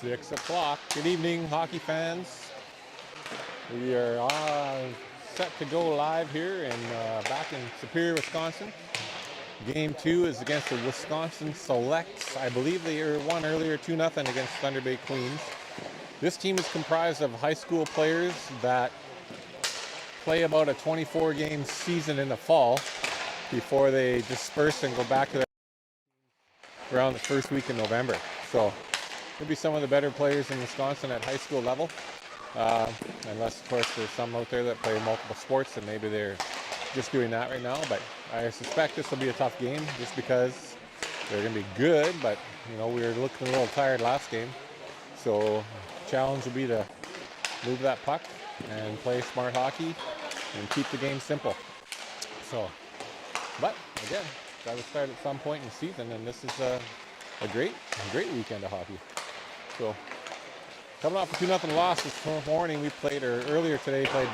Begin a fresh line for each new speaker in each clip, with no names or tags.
6 o'clock. Good evening, hockey fans. We are set to go live here back in Superior, Wisconsin. Game 2 is against the Wisconsin Selects. I believe they won earlier 2-0 against Thunder Bay Queens. This team is comprised of high school players that play about a 24-game season in the fall before they disperse and go back to their around the first week in November. So maybe some of the better players in Wisconsin at high school level. Unless, of course, there's some out there that play multiple sports and maybe they're just doing that right now. But I suspect this will be a tough game just because they're going to be good. But, you know, we were looking a little tired last game. So the challenge will be to move that puck and play smart hockey and keep the game simple. So, but again, got to start at some point in the season, and this is a great weekend of hockey. So, coming off a 2-0 loss this morning, earlier today played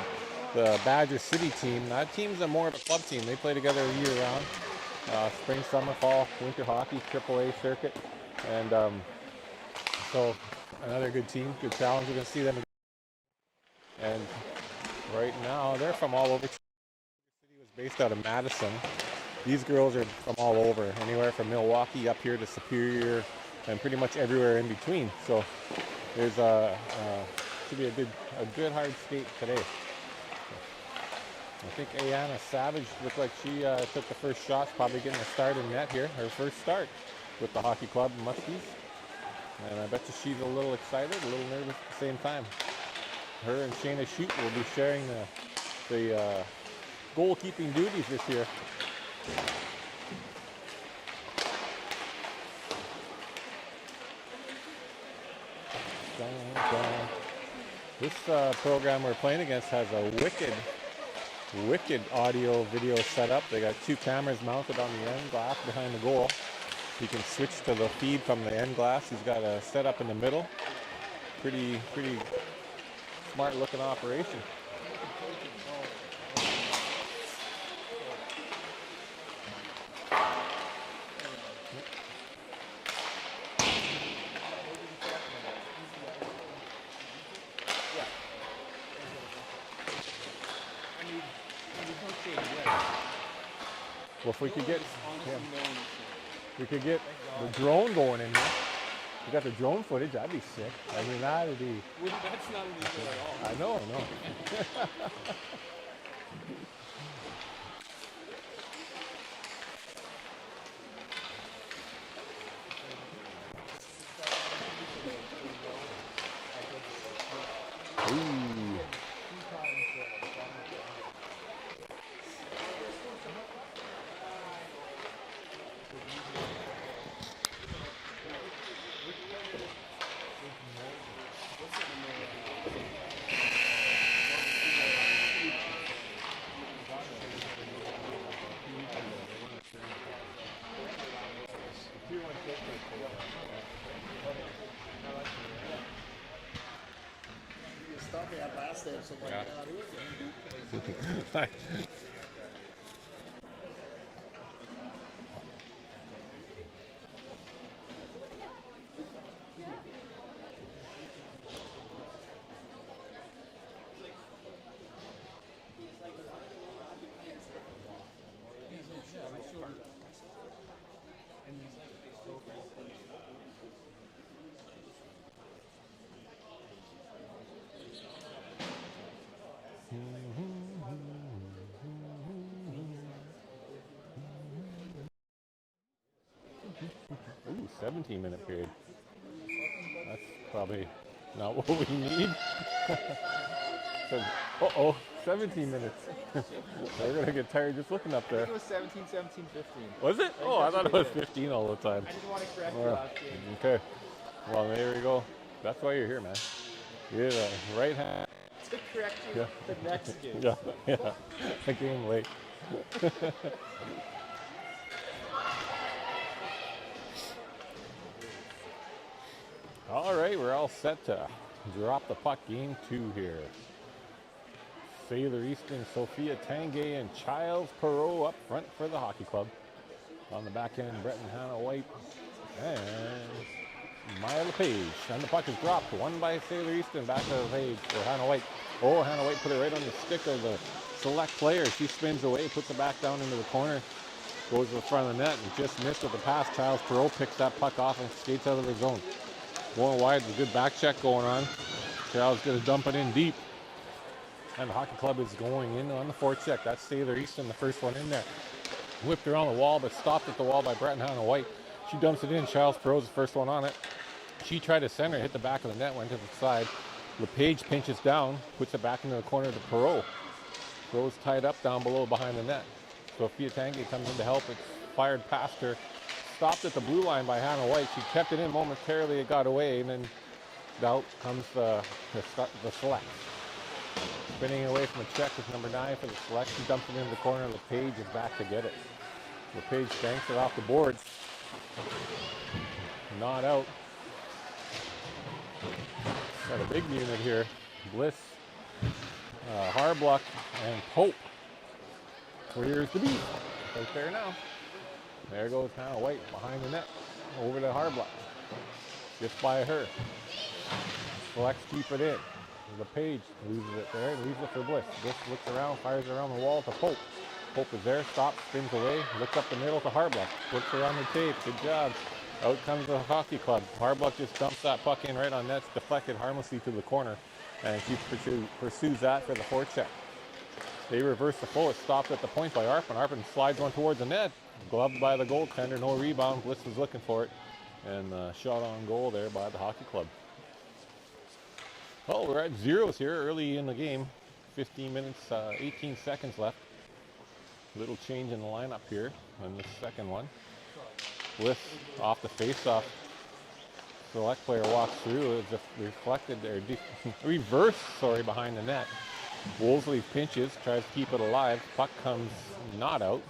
the Badger City team. That team's more of a club team. They play together year round, spring, summer, fall, winter hockey, AAA circuit, and so another good team, good challenge. We're gonna see them again. And right now, they're from all over. City was based out of Madison. These girls are from all over, anywhere from Milwaukee up here to Superior, and pretty much everywhere in between. So there's should be a good hard skate today. I think Ayana Savage looked like she took the first shots, probably getting a start in net here, her first start with the hockey club Muskies. And I bet you she's a little excited, a little nervous at the same time. Her and Shayna Shute will be sharing the goalkeeping duties this year. This program we're playing against has a wicked audio video setup. They got 2 cameras mounted on the end glass behind the goal. You can switch to the feed from the end glass. He's got a setup in the middle. Pretty smart looking operation. Well, if we could get the drone going in there. We got the drone footage. That'd be sick. I mean, that'd be.
That's not illegal at all.
I know. Ooh. 17-minute period. That's probably not what we need. 17 minutes. We're going to get tired just looking up there.
I think it was 17, 15.
Was it? Oh, I thought it was 15 all the time.
I didn't want to correct you last game.
Okay. Well, there we go. That's why you're here, man. You're the right hand.
To correct you the next game.
Yeah. A game late. All right, we're all set to drop the puck. Game 2 here. Sailor Easton, Sophia Tanguay, and Childs Perot up front for the hockey club. On the back end, Brett and Hannah White. And Maya LePage. And the puck is dropped. One by Sailor Easton. Back to LePage for Hannah White. Oh, Hannah White put it right on the stick of the select player. She spins away, puts it back down into the corner. Goes to the front of the net and just missed with the pass. Charles Perot picks that puck off and skates out of the zone. Going wide, a good back check going on. Charles going to dump it in deep. And the hockey club is going in on the forecheck. That's Sailor Easton, the first one in there. Whipped around the wall, but stopped at the wall by Brett and Hannah White. She dumps it in. Charles Perot's the first one on it. She tried to center, hit the back of the net, went to the side. LePage pinches down, puts it back into the corner to Perot. Perot's tied up down below behind the net. Sophia Tanguy comes in to help. It's fired past her. Stopped at the blue line by Hannah White. She kept it in momentarily. It got away, and then out comes the select. Spinning away from a check with number 9 for the select. She dumps it into the corner. LePage is back to get it. LePage banks it off the boards. Not out. Got a big unit here. Bliss, Harbluck, and Pope. Clears the beat. Right there now. There goes Hannah White behind the net. Over to Harbluck. Just by her. Selects keep it in. LePage loses it there, leaves it for Bliss. Bliss looks around, fires around the wall to Pope. Pope is there, stops, spins away, looks up the middle to Harbluck. Looks around the tape, good job. Out comes the hockey club. Harbluck just dumps that puck in right on net, deflected harmlessly to the corner, and she pursues that for the forecheck. They reverse the flow. It's stopped at the point by Arpin. Arpin slides one towards the net, gloved by the goaltender, no rebound. Bliss was looking for it, and shot on goal there by the hockey club. Well, we're at zeros here early in the game. 15 minutes, 18 seconds left. Little change in the lineup here on the second one. Bliss off the face-off. Select player walks through. It's a reflected or reverse, behind the net. Wolseley pinches, tries to keep it alive. Puck comes not out.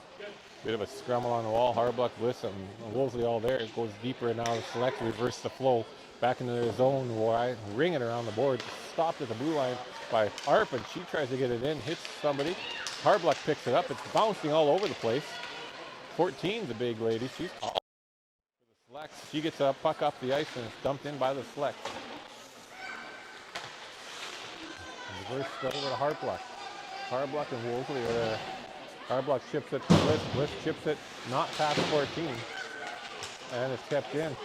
Bit of a scramble on the wall. Harbluck, Bliss, and Wolseley all there. It goes deeper, and now the select reverse the flow. Back into their zone, ring it around the board. Stopped at the blue line by Arpin. She tries to get it in, hits somebody. Harbluck picks it up. It's bouncing all over the place. 14's a big lady. She's all over the select. She gets a puck off the ice, and it's dumped in by the select. Reverse over to Harbluck. Harbluck and Wolseley are there. Harbluck chips it to Bliss. Bliss chips it not past 14, and it's kept in.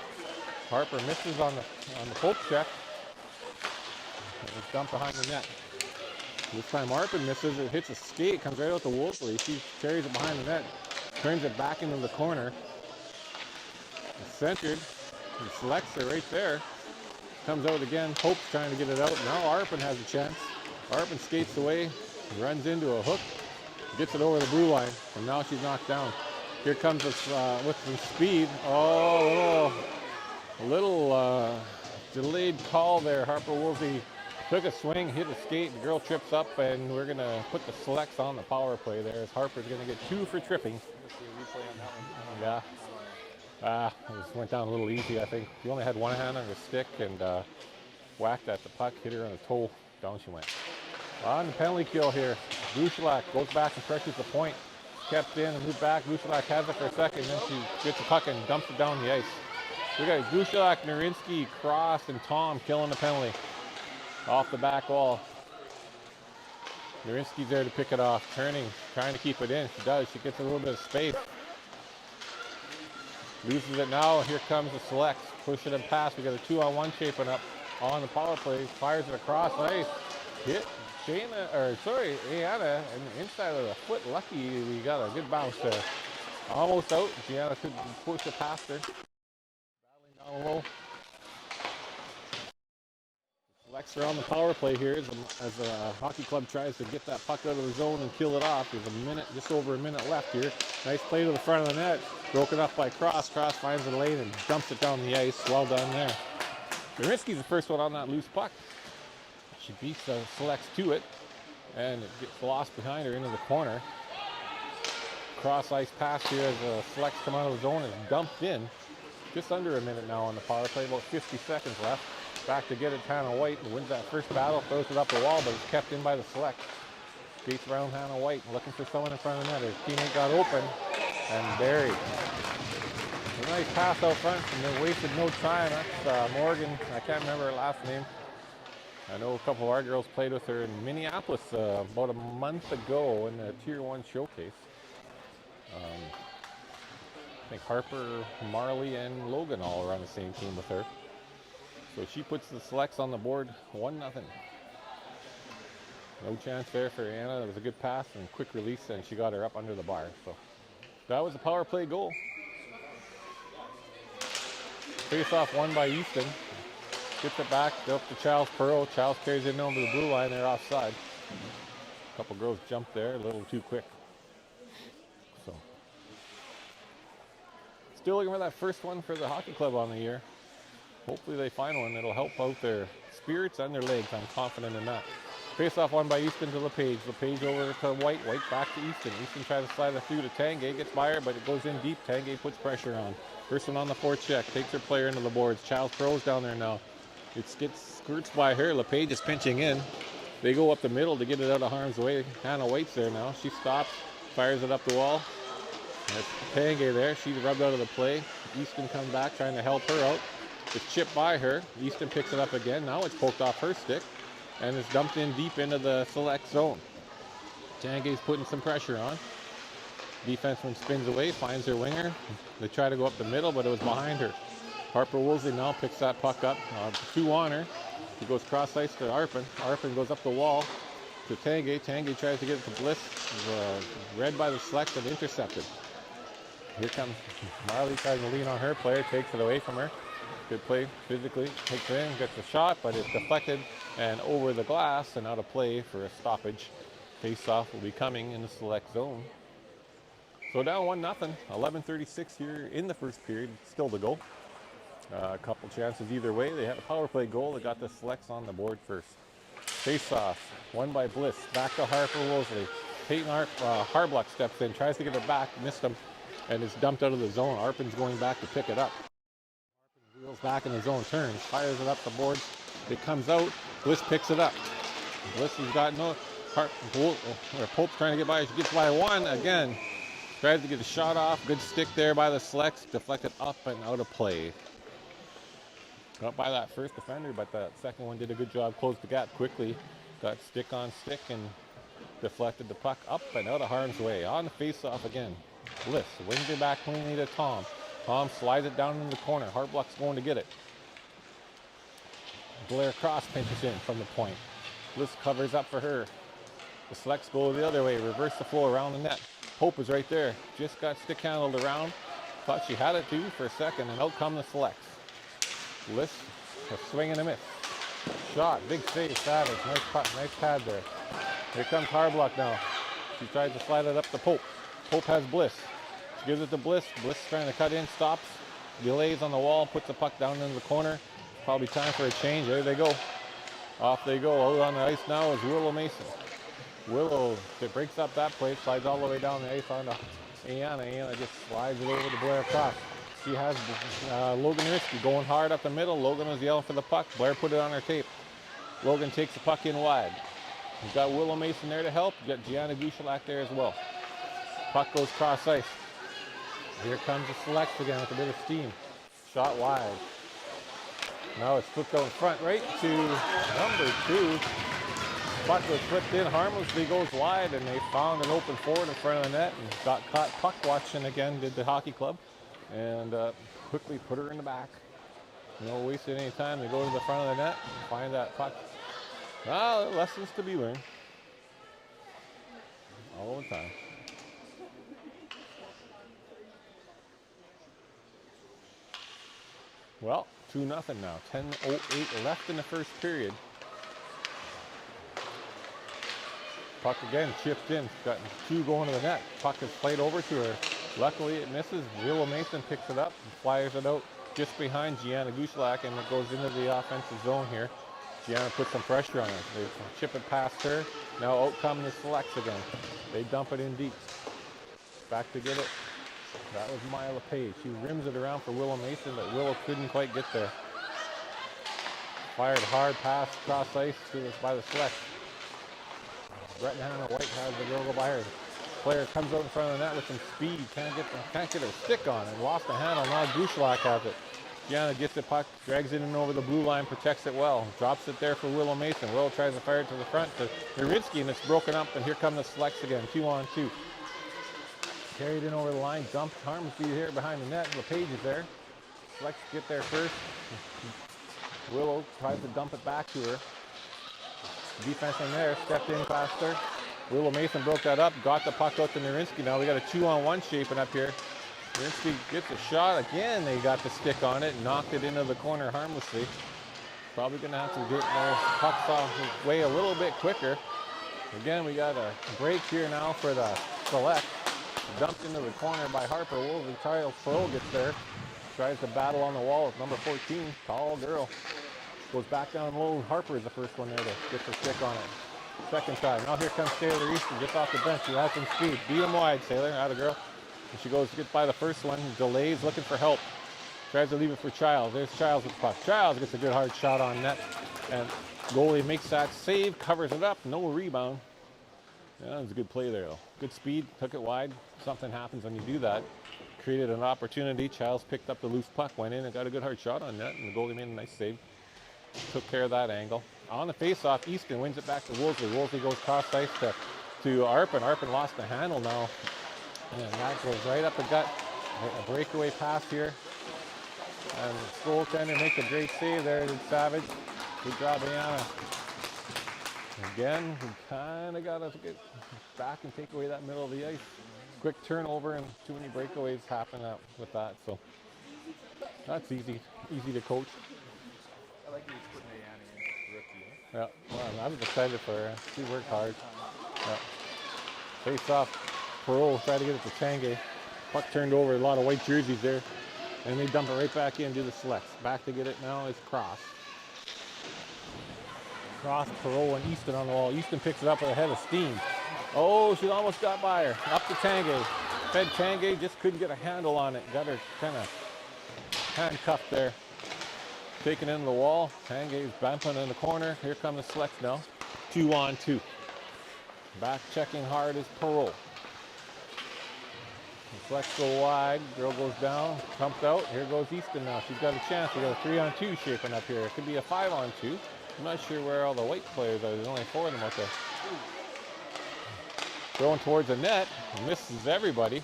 Harper misses on the Pope check. And it's dumped behind the net. This time Harper misses. It hits a skate, comes right out to Wolseley. She carries it behind the net, turns it back into the corner. It's centered. He selects it right there. Comes out again. Pope's trying to get it out. Now Arpin has a chance. Arpin skates away, runs into a hook, gets it over the blue line, and now she's knocked down. Here comes this with some speed. Oh, a little delayed call there. Harper Wolseley took a swing, hit a skate. The girl trips up, and we're going to put the selects on the power play there as Harper's going to get 2 for tripping. Yeah. It just went down a little easy, I think. She only had one hand on her stick and whacked at the puck, hit her on the toe. Down she went. On the penalty kill here, Bouchelak goes back and pressures the point. Kept in and moved back. Bouchelak has it for a second, then she gets the puck and dumps it down the ice. We got Bouchelak, Narinsky, Cross, and Tom killing the penalty. Off the back wall. Narinsky's there to pick it off, turning, trying to keep it in. She does. She gets a little bit of space. Loses it now. Here comes the selects. Push it and pass. We got a 2-on-1 shaping up on the power play. Fires it across ice. Hit Ayana, and inside of the foot. Lucky we got a good bounce there. Almost out. Gianna could push it past her. Battling down low. Selects are on the power play here as the hockey club tries to get that puck out of the zone and kill it off. There's a minute, just over a minute left here. Nice play to the front of the net. Broken up by Cross. Cross finds the lane and dumps it down the ice. Well done there. Narinsky's the first one on that loose puck. She beats the selects to it, and it gets lost behind her into the corner. Cross ice pass here as the selects come out of the zone and dumped in. Just under a minute now on the power play, about 50 seconds left. Back to get it, Hannah White wins that first battle, throws it up the wall, but it's kept in by the select. Skates around Hannah White, looking for someone in front of the net. Her teammate got open and buried. nice pass out front, and they wasted no time. That's Morgan. I can't remember her last name. I know a couple of our girls played with her in Minneapolis about a month ago in the Tier 1 showcase. I think Harper, Marley, and Logan all are on the same team with her. So she puts the selects on the board, 1-0. No chance there for Anna. It was a good pass and quick release, and she got her up under the bar. So that was a power play goal. Face off won by Easton. Gets it back up to Charles Pearl. Charles carries it over the blue line. They're offside. A couple girls jumped there a little too quick. So still looking for that first one for the hockey club on the year. Hopefully they find one that'll help out their spirits and their legs. I'm confident in that. Face off won by Easton to LePage. LePage over to White. White back to Easton. Easton tries to slide it through to Tanguay. Gets by her, but it goes in deep. Tanguay puts pressure on. First one on the forecheck. Takes her player into the boards. Charles Pearl's down there now. It skirts by her. LePage is pinching in. They go up the middle to get it out of harm's way. Hannah White's there now. She stops, fires it up the wall. There's Tanguay there. She's rubbed out of the play. Easton comes back trying to help her out. It's chipped by her. Easton picks it up again. Now it's poked off her stick and it's dumped in deep into the select zone. Tanguay's putting some pressure on. Defenseman spins away, finds her winger. They try to go up the middle, but it was behind her. Harper Woolsey now picks that puck up. 2 on her. He goes cross ice to Arpin. Arpin goes up the wall to Tanguay. Tanguay tries to get it to Bliss. Read by the select and intercepted. Here comes Marley trying to lean on her player. Takes it away from her. Good play physically. Takes it in, gets the shot, but it's deflected and over the glass and out of play for a stoppage. Face-off will be coming in the select zone. So down 1-0. 11:36 here in the first period. Still to go. A couple chances either way. They had a power play goal that got the selects on the board first. Face-off, won by Bliss. Back to Harper Woolsey. Peyton Harbluck steps in, tries to get it back, missed him, and it's dumped out of the zone. Arpin's going back to pick it up. Arpin wheels back in the zone, turns, fires it up the board. It comes out. Bliss picks it up. Bliss has got no... Pope's trying to get by. She gets by one again. Tries to get a shot off. Good stick there by the selects. Deflected up and out of play. Got by that first defender, but that second one did a good job. Closed the gap quickly. Got stick on stick and deflected the puck up and out of harm's way. On the face-off again. Bliss wings it back cleanly to Tom. Tom slides it down in the corner. Harbluck's going to get it. Blair Cross pinches in from the point. Bliss covers up for her. The selects go the other way. Reverse the flow around the net. Pope is right there. Just got stick handled around. Thought she had it too for a second, and out come the selects. Bliss, a swing and a miss. Shot, big save, Savage. Nice pad there. Here comes Harbluck now. She tries to slide it up to Pope. Pope has Bliss. She gives it to Bliss. Bliss trying to cut in, stops, delays on the wall, puts the puck down into the corner. Probably time for a change. There they go. Off they go. Out on the ice now is Willow Mason. Willow, it breaks up that play, slides all the way down the ice onto Anna. Anna just slides it over to Blair Cross. She has Logan Risky going hard up the middle. Logan was yelling for the puck. Blair put it on her tape. Logan takes the puck in wide. You've got Willow Mason there to help. You've got Gianna Gushalak there as well. Puck goes cross ice. Here comes the selects again with a bit of steam. Shot wide. Now it's flipped out in front right to number 2. Puck was flipped in harmlessly, goes wide, and they found an open forward in front of the net and got caught puck watching again, did the hockey club. And quickly put her in the back. No wasting any time. They go to the front of the net and find that puck. Well, lessons to be learned. All the time. Well, 2-0 now. 10:08 left in the first period. Puck again chipped in. Got 2 going to the net. Puck is played over to her. Luckily it misses. Willow Mason picks it up and fires it out just behind Gianna Gushalak, and it goes into the offensive zone here. Gianna puts some pressure on her. They chip it past her. Now out come the selects again. They dump it in deep. Back to get it. That was Maya LePage. She rims it around for Willow Mason, but Willow couldn't quite get there. Fired hard pass across ice by the select. Brett and Hannah White has the girl go by her. Player comes out in front of the net with some speed. Can't get her stick on it. Lost the handle. Now Gushilak has it. Gianna gets the puck, drags it in over the blue line, protects it well. Drops it there for Willow Mason. Willow tries to fire it to the front to Nurinsky, and it's broken up. And here come the Selects again. 2-on-2. Carried in over the line. Dumped. Harmsby here behind the net. LePage is there. Selects get there first. Willow tries to dump it back to her. Defense in there. Stepped in faster. Willow Mason broke that up. Got the puck out to Nurinsky. Now we got a 2-on-1 shaping up here. Nurinsky gets a shot again. They got the stick on it, knocked it into the corner harmlessly. Probably gonna have to get those pucks off the way a little bit quicker. Again, we got a break here now for the Select. Dumped into the corner by Harper. Wolves Charles Pearl gets there. Tries to battle on the wall with number 14. Tall girl. Goes back down low. Harper is the first one there to get the stick on it. Second try. Now here comes Taylor Easton. Gets off the bench. She has some speed. Beat him wide, Taylor. Atta girl. And she goes to get by the first one. Delays, looking for help. Tries to leave it for Childs. There's Childs with the puck. Childs gets a good hard shot on net. And goalie makes that save. Covers it up. No rebound. Yeah, that was a good play there, though. Good speed. Took it wide. Something happens when you do that. Created an opportunity. Childs picked up the loose puck. Went in and got a good hard shot on net. And the goalie made a nice save. Took care of that angle. On the face-off, Easton wins it back to Woolsey. Woolsey goes cross ice to Arpin. Arpin lost the handle now. And that goes right up the gut. A breakaway pass here. And the goaltender makes a great save there. Savage. Good job, Brianna. Again, we kind of got to get back and take away that middle of the ice. Quick turnover and too many breakaways happen with that. So that's easy to coach.
I like that he's putting Ayana in rookie.
Yeah, well, I was excited for her. She worked hard. Yeah. Face off, Perot tried to get it to Tanguay. Puck turned over, a lot of white jerseys there. And they dump it right back in to the Selects. Back to get it now is Cross. Cross, Perot, and Easton on the wall. Easton picks it up with a head of steam. Oh, she almost got by her. Up to Tanguay. Fed Tanguay, just couldn't get a handle on it. Got her kind of handcuffed there. Taken into the wall. Tanguay's bumping in the corner. Here come the Selects now. 2-on-2. Back checking hard is Perot. The Selects go wide. Girl goes down. Pumped out. Here goes Easton now. She's got a chance. We got a 3-on-2 shaping up here. It could be a 5-on-2. I'm not sure where all the white players are. There's only 4 of them out there. Going towards the net. Misses everybody.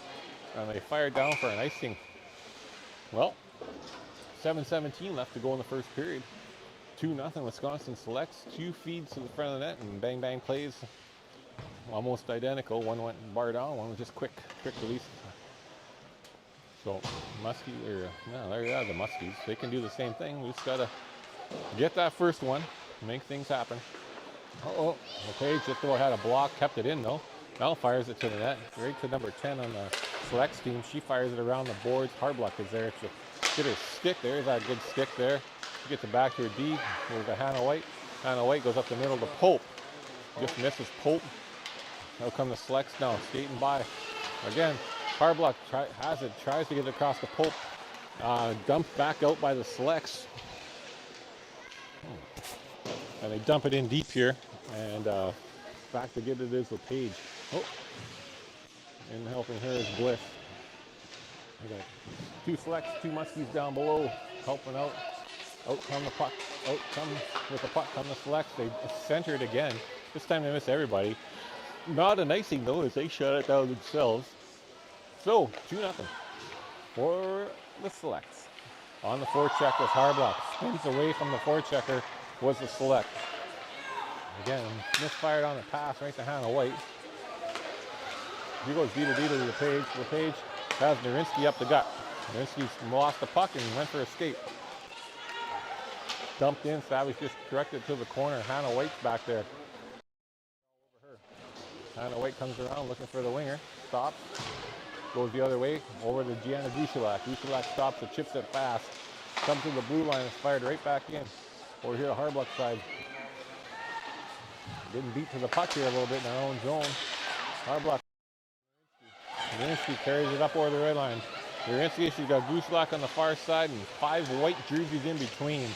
And they fire down for an icing. Well, 7:17 left to go in the first period. 2-0 Wisconsin Selects. 2 feeds to the front of the net and bang bang plays. Almost identical. One went bar down. One was just quick release. So Muskies, there you are, the Muskies. They can do the same thing. We just gotta get that first one, make things happen. Okay, just about had a block, kept it in though. Now fires it to the net, right to number 10 on the Selects team. She fires it around the boards. Hardluck is there to get her stick. There's that good stick there. She gets it back to her D. There's a Hannah White. Hannah White goes up the middle to Pope. Just misses Pope. Now come the Selects now, skating by. Again, Hardluck tries to get it across the Pope. Dumped back out by the Selects. And they dump it in deep here. And back to get it is LePage. Oh. And helping her is Bliss. I got 2 Selects, 2 Muskies down below, helping out. Out come the puck. Out come with the puck come the Selects. They center it again. This time they miss everybody. Not an icing though, as they shut it down themselves. So 2-0 for the Selects. On the forecheck was Harblock. Spins away from the forechecker was the Select. Again, misfired on the pass right to Hannah White. He goes D to LePage. LePage has Nurinsky up the gut. Nurinsky's lost the puck and went for a skate. Dumped in. Savage just directed to the corner. Hannah White's back there. Over her. Hannah White comes around looking for the winger. Stops. Goes the other way. Over to Gianna Gushilak. Gushilak stops and chips it fast. Comes to the blue line and is fired right back in. Over here to Harbluck side. Getting beat to the puck here a little bit in our own zone. Harbluck. Nurinsky carries it up over the red line. Nurinsky, she's got Gushilak on the far side and 5 white jerseys in between.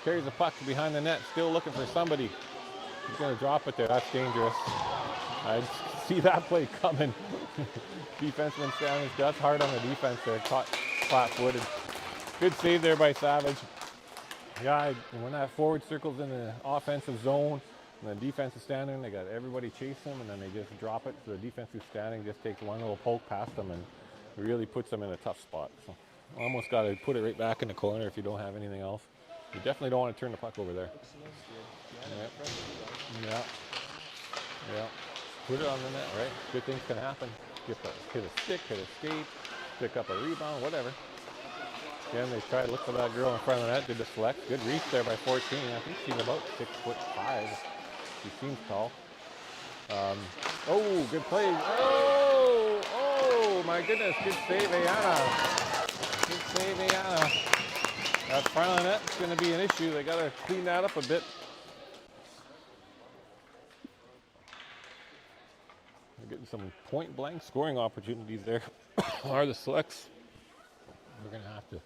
Carries the puck behind the net, still looking for somebody. He's going to drop it there. That's dangerous. see that play coming. Defenseman standing, that's hard on the defense there, caught flat-footed. Good save there by Savage. Yeah, when that forward circles in the offensive zone and the defense is standing, they got everybody chase them, and then they just drop it. So the defense who's standing just takes one little poke past them and really puts them in a tough spot. So almost got to put it right back in the corner if you don't have anything else. You definitely don't want to turn the puck over there. Yeah. Yeah. Put it on the net, right? Good things can happen. Hit a stick, hit a skate, pick up a rebound, whatever. Again, they tried to look for that girl in front of the net, did the select. Good reach there by 14. I think she's about 6'5". She seems tall. Oh, good play. Oh, my goodness. Good save, Ayana. Good save, Ayana. That front of the net's going to be an issue. They got to clean that up a bit. They're getting some point-blank scoring opportunities there. Are the selects. We're going to have to.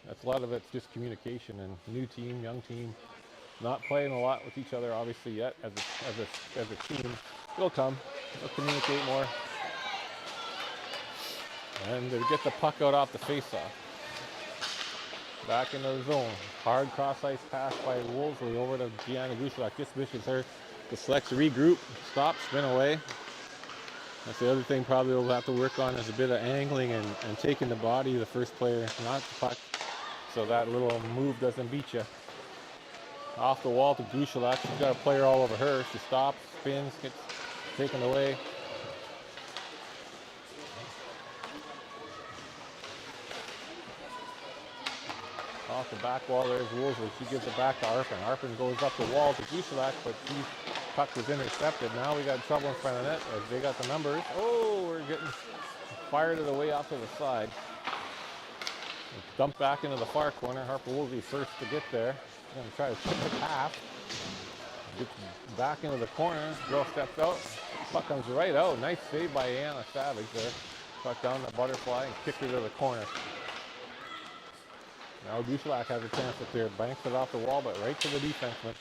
That's a lot of it's just communication and new team, young team, not playing a lot with each other obviously yet as a team. It'll come. They'll communicate more. And they get the puck out off the face-off. Back into the zone. Hard cross-ice pass by Wolseley over to Gianna Gushak. Just misses her. The selects regroup, stop, spin away. That's the other thing probably we'll have to work on is a bit of angling and taking the body of the first player, not the puck, so that little move doesn't beat you. Off the wall to Gushak. She's got a player all over her. She stops, spins, gets taken away. Off the back wall, there's Wolseley. She gives it back to Arpin. Arpin goes up the wall to Gushak, but puck was intercepted. Now we got trouble in front of the net as they got the numbers. Oh, we're getting fired it away off to the side. Dumped back into the far corner. Harper Woolsey first to get there. Going to try to chip the pass. Gets back into the corner. Girl steps out. Puck comes right out. Nice save by Anna Savage there. Puck down the butterfly and kicked it to the corner. Now Gushak has a chance up there. Banks it off the wall, but right to the defenseman.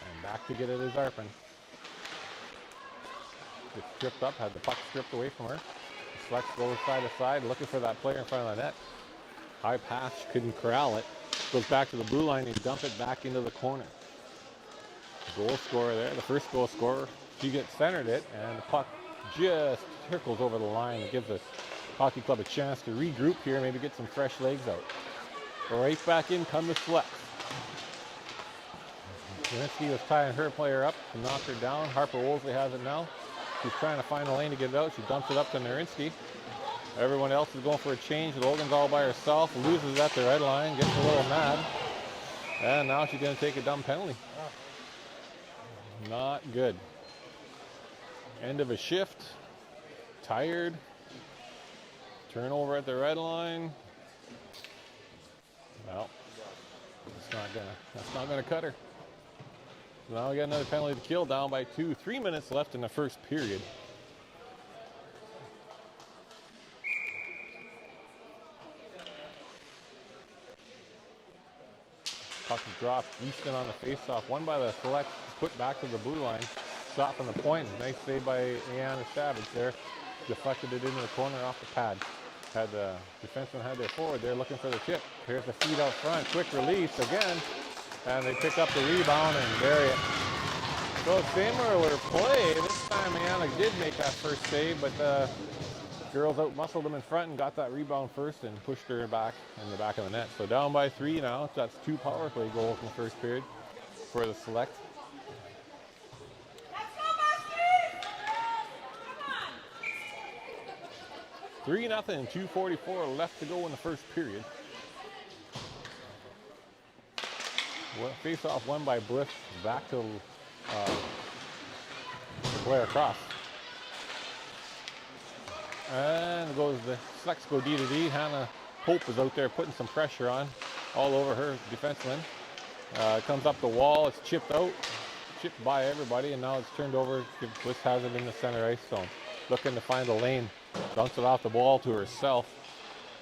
And back to get it is Arpin. Gets stripped up, had the puck stripped away from her. Flex goes side to side, looking for that player in front of the net. High pass, couldn't corral it. Goes back to the blue line and dump it back into the corner. Goal scorer there, the first goal scorer. She gets centered it, and the puck just trickles over the line. It gives the hockey club a chance to regroup here, maybe get some fresh legs out. Right back in come the Flex. Zielinski was tying her player up to knock her down. Harper Wolseley has it now. She's trying to find a lane to get it out. She dumps it up to Narinsky. Everyone else is going for a change. Logan's all by herself. Loses at the red line. Gets a little mad. And now she's going to take a dumb penalty. Not good. End of a shift. Tired. Turnover at the red line. Well, that's not gonna cut her. So now we got another penalty to kill, down by 2. 3 minutes left in the first period. Puck dropped. Easton on the face-off. Won by the select. Put back to the blue line. Shot from the point. Nice save by Ayana Savage there. Deflected it into the corner off the pad. Had the defenseman had their forward there looking for the chip. Here's the feed out front. Quick release again. And they pick up the rebound and bury it. So similar play. This time Ayana did make that first save, but the girls out-muscled them in front and got that rebound first and pushed her back in the back of the net. So down by 3 now. That's 2 power play goals in the first period for the select. 3-0, 2:44 left to go in the first period. Well, face-off won by Bliss. Back to Blair Cross. And goes the Selects go D to D. Hannah Pope is out there putting some pressure on all over her defenseman. Comes up the wall. It's chipped out. Chipped by everybody, and now it's turned over. Bliss has it in the center ice zone. Looking to find a lane. Dunks it off the ball to herself.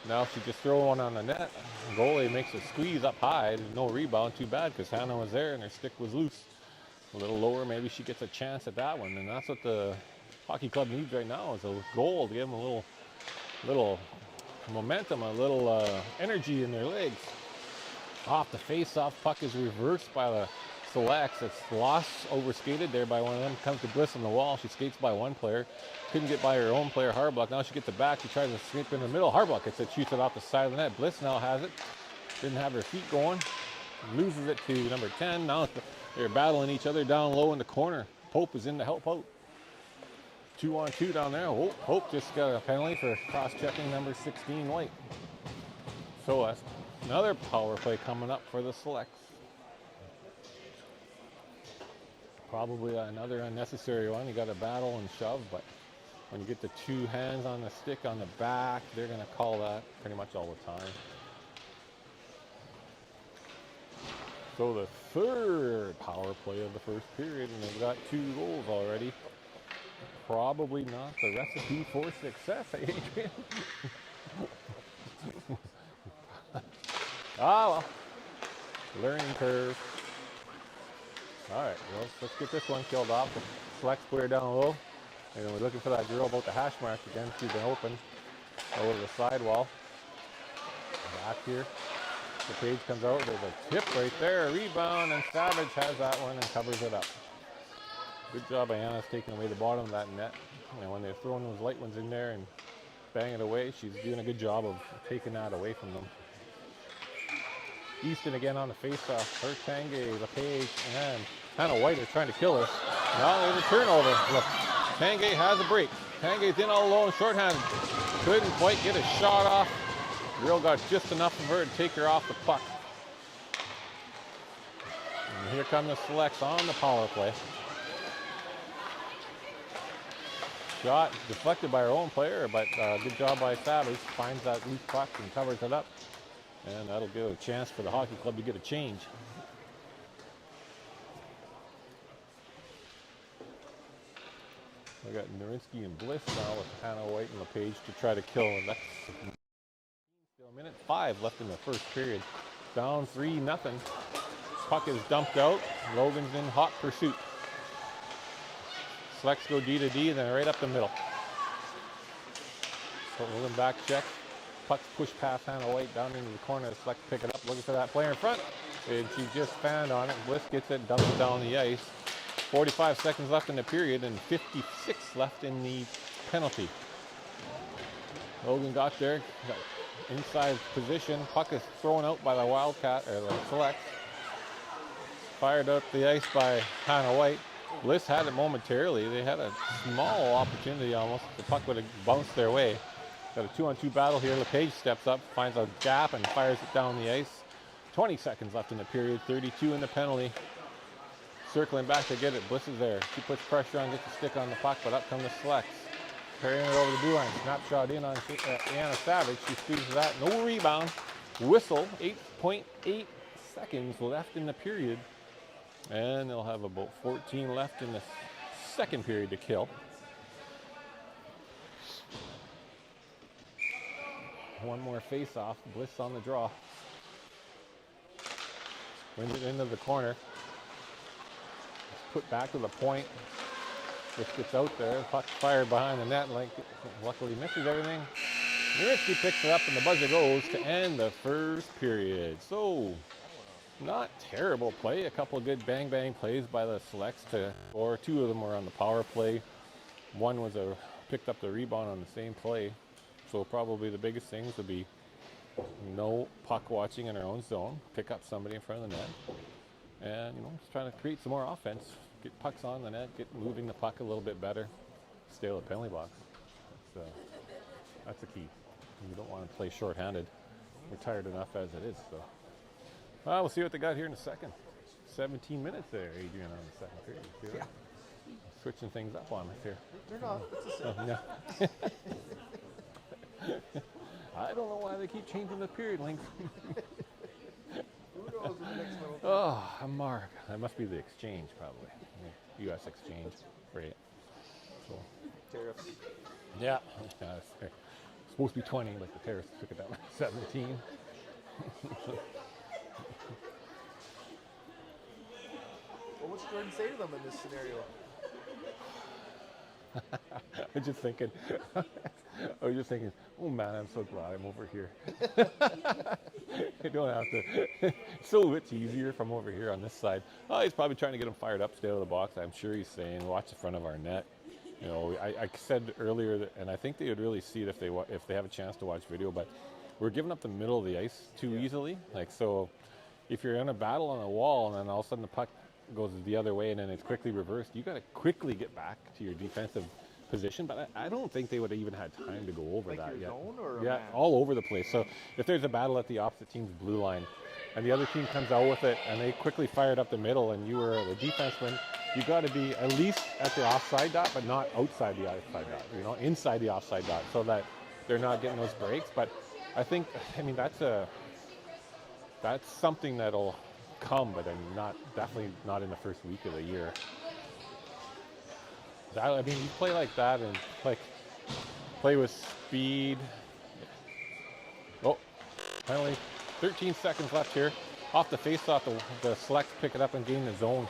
Now she just throws one on the net. Goalie makes a squeeze up high. There's no rebound. Too bad because Hannah was there and her stick was loose. a little lower, maybe she gets a chance at that one. And that's what the hockey club needs right now, is a goal to give them a little momentum, a little energy in their legs. Off the face-off, puck is reversed by the Selects. It's lost, overskated there by one of them. Comes to Bliss on the wall. She skates by one player. Couldn't get by her own player, Harbluck. Now she gets it back. She tries to skip in the middle. Harbluck gets it, shoots it off the side of the net. Bliss now has it. Didn't have her feet going. Loses it to number 10. Now they're battling each other down low in the corner. Pope is in to help out. 2-on-2 down there. Pope just got a penalty for cross-checking number 16 White. So that's another power play coming up for the Selects. Probably another unnecessary one. You got to battle and shove, but when you get the two hands on the stick on the back, they're going to call that pretty much all the time. So the third power play of the first period, and they've got 2 goals already. Probably not the recipe for success, Adrian. Well, learning curve. All right, well, let's get this one killed off. Selects player down low, and we're looking for that girl about the hash mark again. She's been open over the sidewall. Back here, the page comes out. There's a tip right there, a rebound, and Savage has that one and covers it up. Good job, Ayana's taking away the bottom of that net. And when they're throwing those light ones in there and banging it away, she's doing a good job of taking that away from them. Easton again on the face-off. Her Tanguay, LePage, and Hannah White are trying to kill us. Now there's a turnover. Look, Tanguay has a break. Tanguay's in all alone, shorthanded. Couldn't quite get a shot off. Girl got just enough of her to take her off the puck. And here come the Selects on the power play. Shot deflected by her own player, but good job by Savage. Finds that loose puck and covers it up. And that'll give a chance for the hockey club to get a change. We got Narinsky and Bliss now with Hannah White and LePage to try to kill. And that's still a minute 5 left in the first period. Down 3-0. Puck is dumped out. Logan's in hot pursuit. Selects go D to D, then right up the middle. So Logan back check. Puck's pushed past Hannah White down into the corner. Select pick it up, looking for that player in front. And she just fanned on it. Bliss gets it, dumps it down the ice. 45 seconds left in the period and 56 left in the penalty. Logan got there, got inside position. Puck is thrown out by the Wildcat, or the Selects. Fired up the ice by Hannah White. Bliss had it momentarily. They had a small opportunity almost. The puck would have bounced their way. Got a 2-on-2 battle here. LePage steps up, finds a gap, and fires it down the ice. 20 seconds left in the period, 32 in the penalty. Circling back to get it. Bliss is there. She puts pressure on, gets the stick on the puck, but up come the Selects. Carrying it over the blue line. Snapshot in on Anna Savage. She squeezes that. No rebound. Whistle. 8.8 seconds left in the period. And they'll have about 14 left in the second period to kill. One more face-off. Bliss on the draw. Wins it into the corner. Put back to the point. This gets out there. Puck fired behind the net. Luckily misses everything. Nurinsky picks it up and the buzzer goes to end the first period. So, not terrible play. A couple of good bang-bang plays by the Selects to score. 2 of them were on the power play. One was picked up the rebound on the same play. So probably the biggest things would be no puck watching in our own zone. Pick up somebody in front of the net. And, just trying to create some more offense. Get pucks on the net, get moving the puck a little bit better. Stay at the penalty box. That's the key. You don't want to play shorthanded. We're tired enough as it is. So, well, we'll see what they got here in a second. 17 minutes there, Adrian, on the second period. See that? Yeah. Switching things up on us here.
They're not. It's the same.
I don't know why they keep changing the period length.
Who knows in the next little...
Oh, a mark. That must be the exchange, probably. U.S. exchange rate. So,
Tariffs.
yeah. It's supposed to be 20, but the tariffs took it down to 17.
What was What's Jordan say to them in this scenario?
I'm just thinking, oh man, I'm so glad I'm over here. You don't have to. It's so much easier from over here on this side. Oh, he's probably trying to get him fired up, stay out of the box. I'm sure he's saying, watch the front of our net. You know, I said earlier, that, and I think they would really see it if they have a chance to watch video, but we're giving up the middle of the ice too easily. Like, so if you're in a battle on a wall and then all of a sudden the puck goes the other way and then it's quickly reversed, you got to quickly get back to your defensive position. But I don't think they would have even had time to go over
Like
that
your
yet.
zone or a
Yeah,
man?
all over the place. So if there's a battle at the opposite team's blue line and the other team comes out with it and they quickly fire it up the middle and you were the defenseman, you got to be at least at the offside dot, but not outside the offside dot, you know, inside the offside dot, so that they're not getting those breaks. But I think, I mean, that's something that'll come, but I mean, definitely not in the first week of the year. I mean, you play like that and play with speed. Oh, penalty. 13 seconds left here. Off the face-off, the selects pick it up and gain the zone.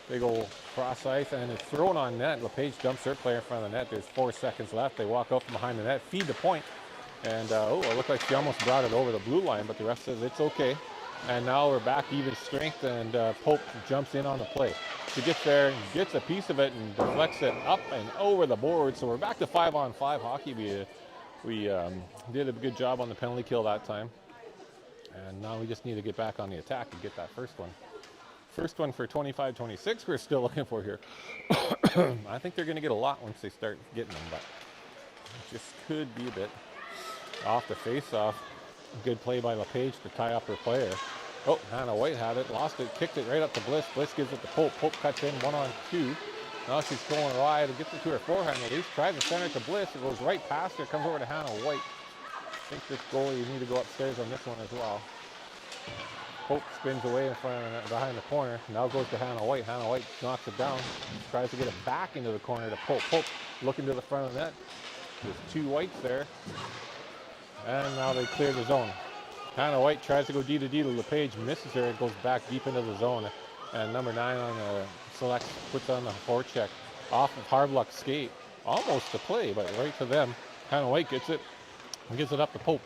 They go cross ice and it's thrown on net. LePage dumps their player in front of the net. There's 4 seconds left. They walk out from behind the net, feed the point. And it looked like she almost brought it over the blue line, but the ref says it's okay. And now we're back even strength, and Pope jumps in on the play. She gets there, gets a piece of it, and deflects it up and over the board. So we're back to 5-on-5 hockey. We did a good job on the penalty kill that time. And now we just need to get back on the attack and get that first one. First one for 25-26 we're still looking for here. I think they're going to get a lot once they start getting them, but it just could be a bit. Off the face-off, good play by LePage to tie up her player. Oh, Hannah White had it, lost it, kicked it right up to Bliss. Bliss gives it to Pope. Pope cuts in 1-on-2. Now she's going wide and gets it to her forehand release. Tries to send it to Bliss. It goes right past her, comes over to Hannah White. I think this goalie, you need to go upstairs on this one as well. Pope spins away in front of behind the corner. Now goes to Hannah White. Hannah White knocks it down. Tries to get it back into the corner to Pope. Pope looking to the front of the net. There's 2 Whites there. And now they clear the zone. Hannah White tries to go D to D to LePage, misses her. It goes back deep into the zone. And number 9 on the select puts on the forecheck off of Hardluck's skate. Almost to play, but right to them. Hannah White gets it and gives it up to Pope.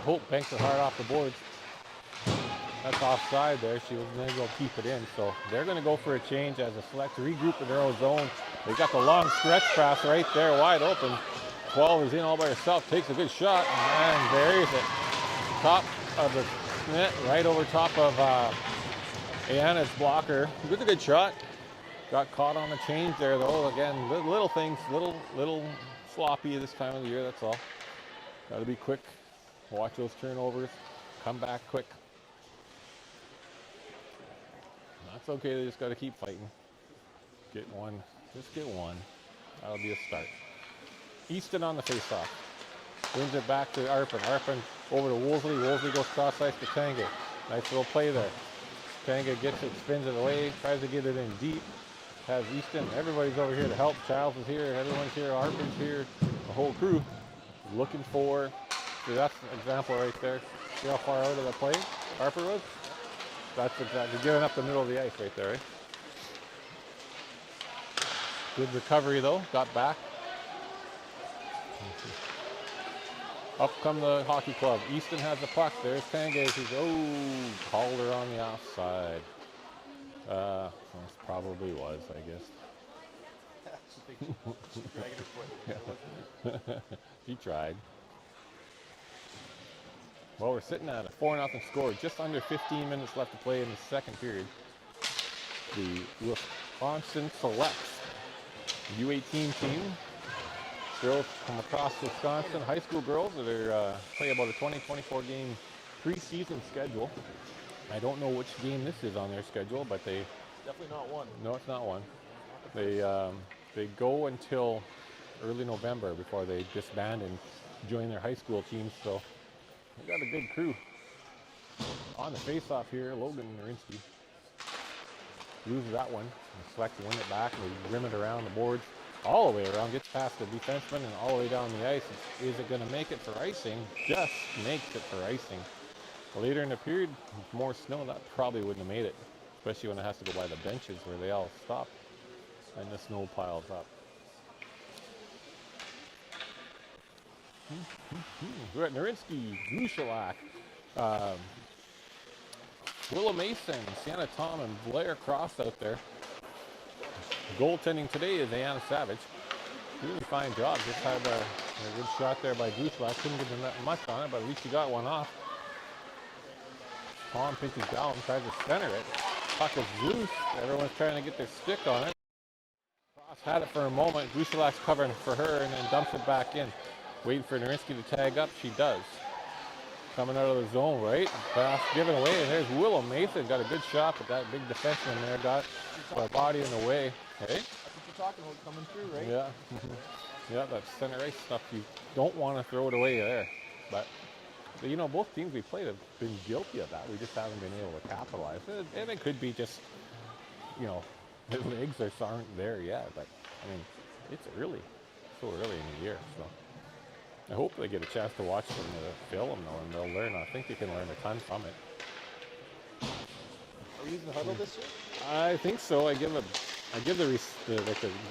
Pope banks it hard off the boards. That's offside there. She wasn't going to go keep it in. So they're going to go for a change as the select regroup in their own zone. They got the long stretch pass right there, wide open. 12 is in all by herself, takes a good shot, and buries it. Top of the net, right over top of Ayana's blocker. It was a good shot. Got caught on the change there, though. Again, little things, little sloppy this time of the year, that's all. Got to be quick. Watch those turnovers. Come back quick. That's okay, they just got to keep fighting. Get one. Just get one. That'll be a start. Easton on the face-off. Brings it back to Arpin. Arpin over to Woolsey. Woolsey goes cross-ice to Tanga. Nice little play there. Tanga gets it, spins it away, tries to get it in deep. Has Easton. Everybody's over here to help. Childs is here. Everyone's here. Arpin's here. The whole crew looking for. See, that's an example right there. See how far out of the play Harper was? That's exactly giving up the middle of the ice right there, right? Good recovery though. Got back. Up come the hockey club. Easton has the puck. There's Tangay. He's called her on the offside. Probably was, I guess. She tried. Well, we're sitting at a 4-0 score. Just under 15 minutes left to play in the second period. The Wisconsin Selects U18 team. Girls from across Wisconsin, high school girls that are play about a 20-24 game preseason schedule. I don't know which game this is on their schedule, but they
Definitely not one.
No, it's not one. They go until early November before they disband and join their high school teams. So they got a good crew. On the face-off here, Logan Narinsky loses that one. The Selects win it back. They rim it around the boards. All the way around, gets past the defenseman and all the way down the ice. Is it going to make it for icing? Just makes it for icing. Later in the period, more snow, that probably wouldn't have made it. especially when it has to go by the benches where they all stop and the snow piles up. We're at Narinsky, Grushalak, Willow Mason, Sienna Tom, and Blair Cross out there. Goaltending today is Anna Savage. Really fine job. Just had a good shot there by Grushalak. Couldn't get much on it, but at least he got one off. Tom pinches down, tries to center it. Puck is loose. Everyone's trying to get their stick on it. Cross had it for a moment. Grushalak's covering for her and then dumps it back in. Waiting for Narinsky to tag up. She does. Coming out of the zone, right? Pass given away, and there's Willow Mason. Got a good shot, but that big defenseman there got a body in the way. Hey?
That's what you're talking about coming through, right?
Yeah. Yeah, that center ice stuff, you don't want to throw it away there. But, you know, both teams we played have been guilty of that. We just haven't been able to capitalize. And it could be just, you know, the legs aren't there yet. But, I mean, it's early. So early in the year, so. I hope they get a chance to watch some of the film, though, and they'll learn. I think they can learn a ton from it.
Are we using the huddle this year?
I think so. I give the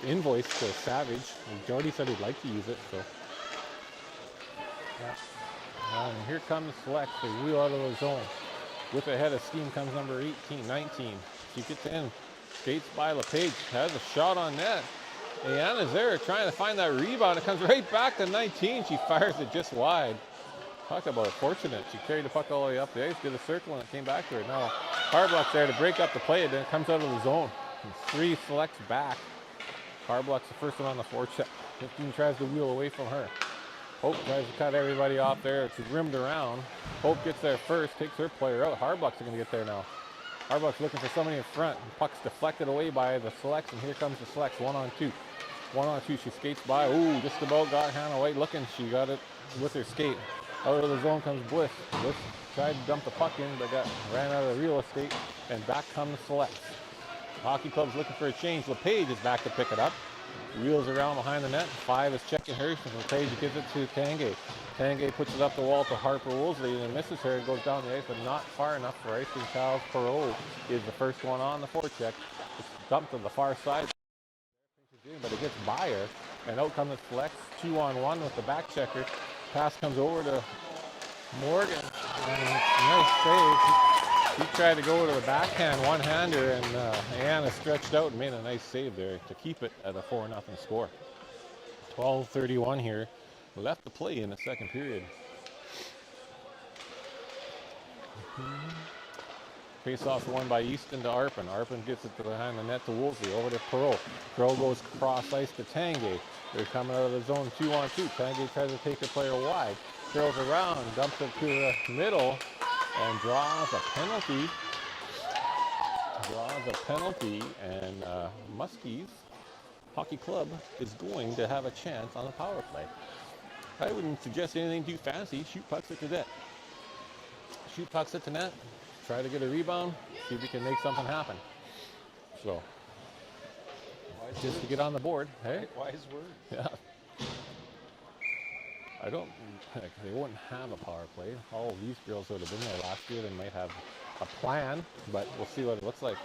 invoice to Savage. And Jody said he'd like to use it, so. Yeah. And here comes Flex. They wheel out of the zone. With a head of steam comes number 18, 19. She gets in, skates by LePage, has a shot on net. Ayana's there trying to find that rebound. It comes right back to 19. She fires it just wide. Talk about fortunate. She carried the puck all the way up the ice, did a circle, and it came back to her. Now, Harblock's there to break up the play, and then it comes out of the zone. And 3 selects back. Harblock's the first one on the forecheck. 15 tries to wheel away from her. Hope tries to cut everybody off there. It's rimmed around. Hope gets there first, takes her player out. Harblock's going to get there now. Harblock's looking for somebody in front. Puck's deflected away by the selects, and here comes the selects, 1-on-2. 1-on-2, she skates by. Ooh, just about got Hannah White looking. She got it with her skate. Out of the zone comes Bliss. Bliss tried to dump the puck in, but ran out of the real estate. And back comes Selects. Hockey Club's looking for a change. LePage is back to pick it up. Wheels around behind the net. 5 is checking her. LePage gives it to Tanguay. Tanguay puts it up the wall to Harper Woolsey and misses her. It goes down the ice, but not far enough for ice. And Charles Perot is the first one on the forecheck. It's dumped to the far side. But it gets by her, and out comes the Flex, 2-on-1 with the back checker. Pass comes over to Morgan, and nice save. He tried to go to the backhand one-hander, and Anna stretched out and made a nice save there to keep it at a 4-0 score. 12:31 here, left to play in the second period. Face-off won by Easton to Arpin. Arpin gets it to behind the net to Woolsey. Over to Perot. Perot goes cross ice to Tanguay. They're coming out of the zone 2-on-2. Tanguay tries to take the player wide. Curls around, dumps it to the middle, and draws a penalty. And Muskies Hockey Club is going to have a chance on the power play. I wouldn't suggest anything too fancy. Shoot pucks at the net. Shoot pucks at the net. Try to get a rebound, see if we can make something happen. So, just to get on the board, hey?
Wise word.
Yeah. They wouldn't have a power play. All of these girls would have been there last year. They might have a plan, but we'll see what it looks like.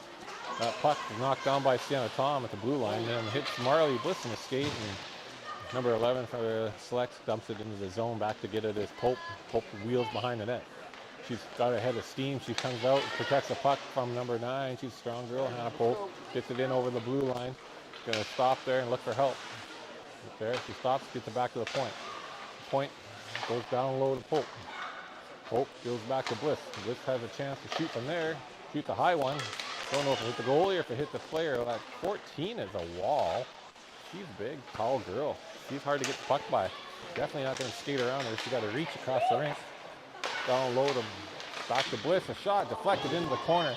That puck is knocked down by Sienna Tom at the blue line, and then hits Marley Bliss in the skate, and number 11 for the Selects dumps it into the zone back to get it as Pope. Pope wheels behind the net. She's got a head of steam. She comes out, protects the puck from number 9. She's a strong girl. Hannah Pope gets it in over the blue line. Gonna stop there and look for help. There, she stops, gets it back to the point. Point goes down low to Pope. Pope goes back to Bliss. Bliss has a chance to shoot from there. Shoot the high one. Don't know if it hit the goalie or if it hit the player. That 14 is a wall. She's a big, tall girl. She's hard to get the puck by. Definitely not going to skate around her. She got to reach across the rink. Down low to back to Bliss. A shot deflected into the corner.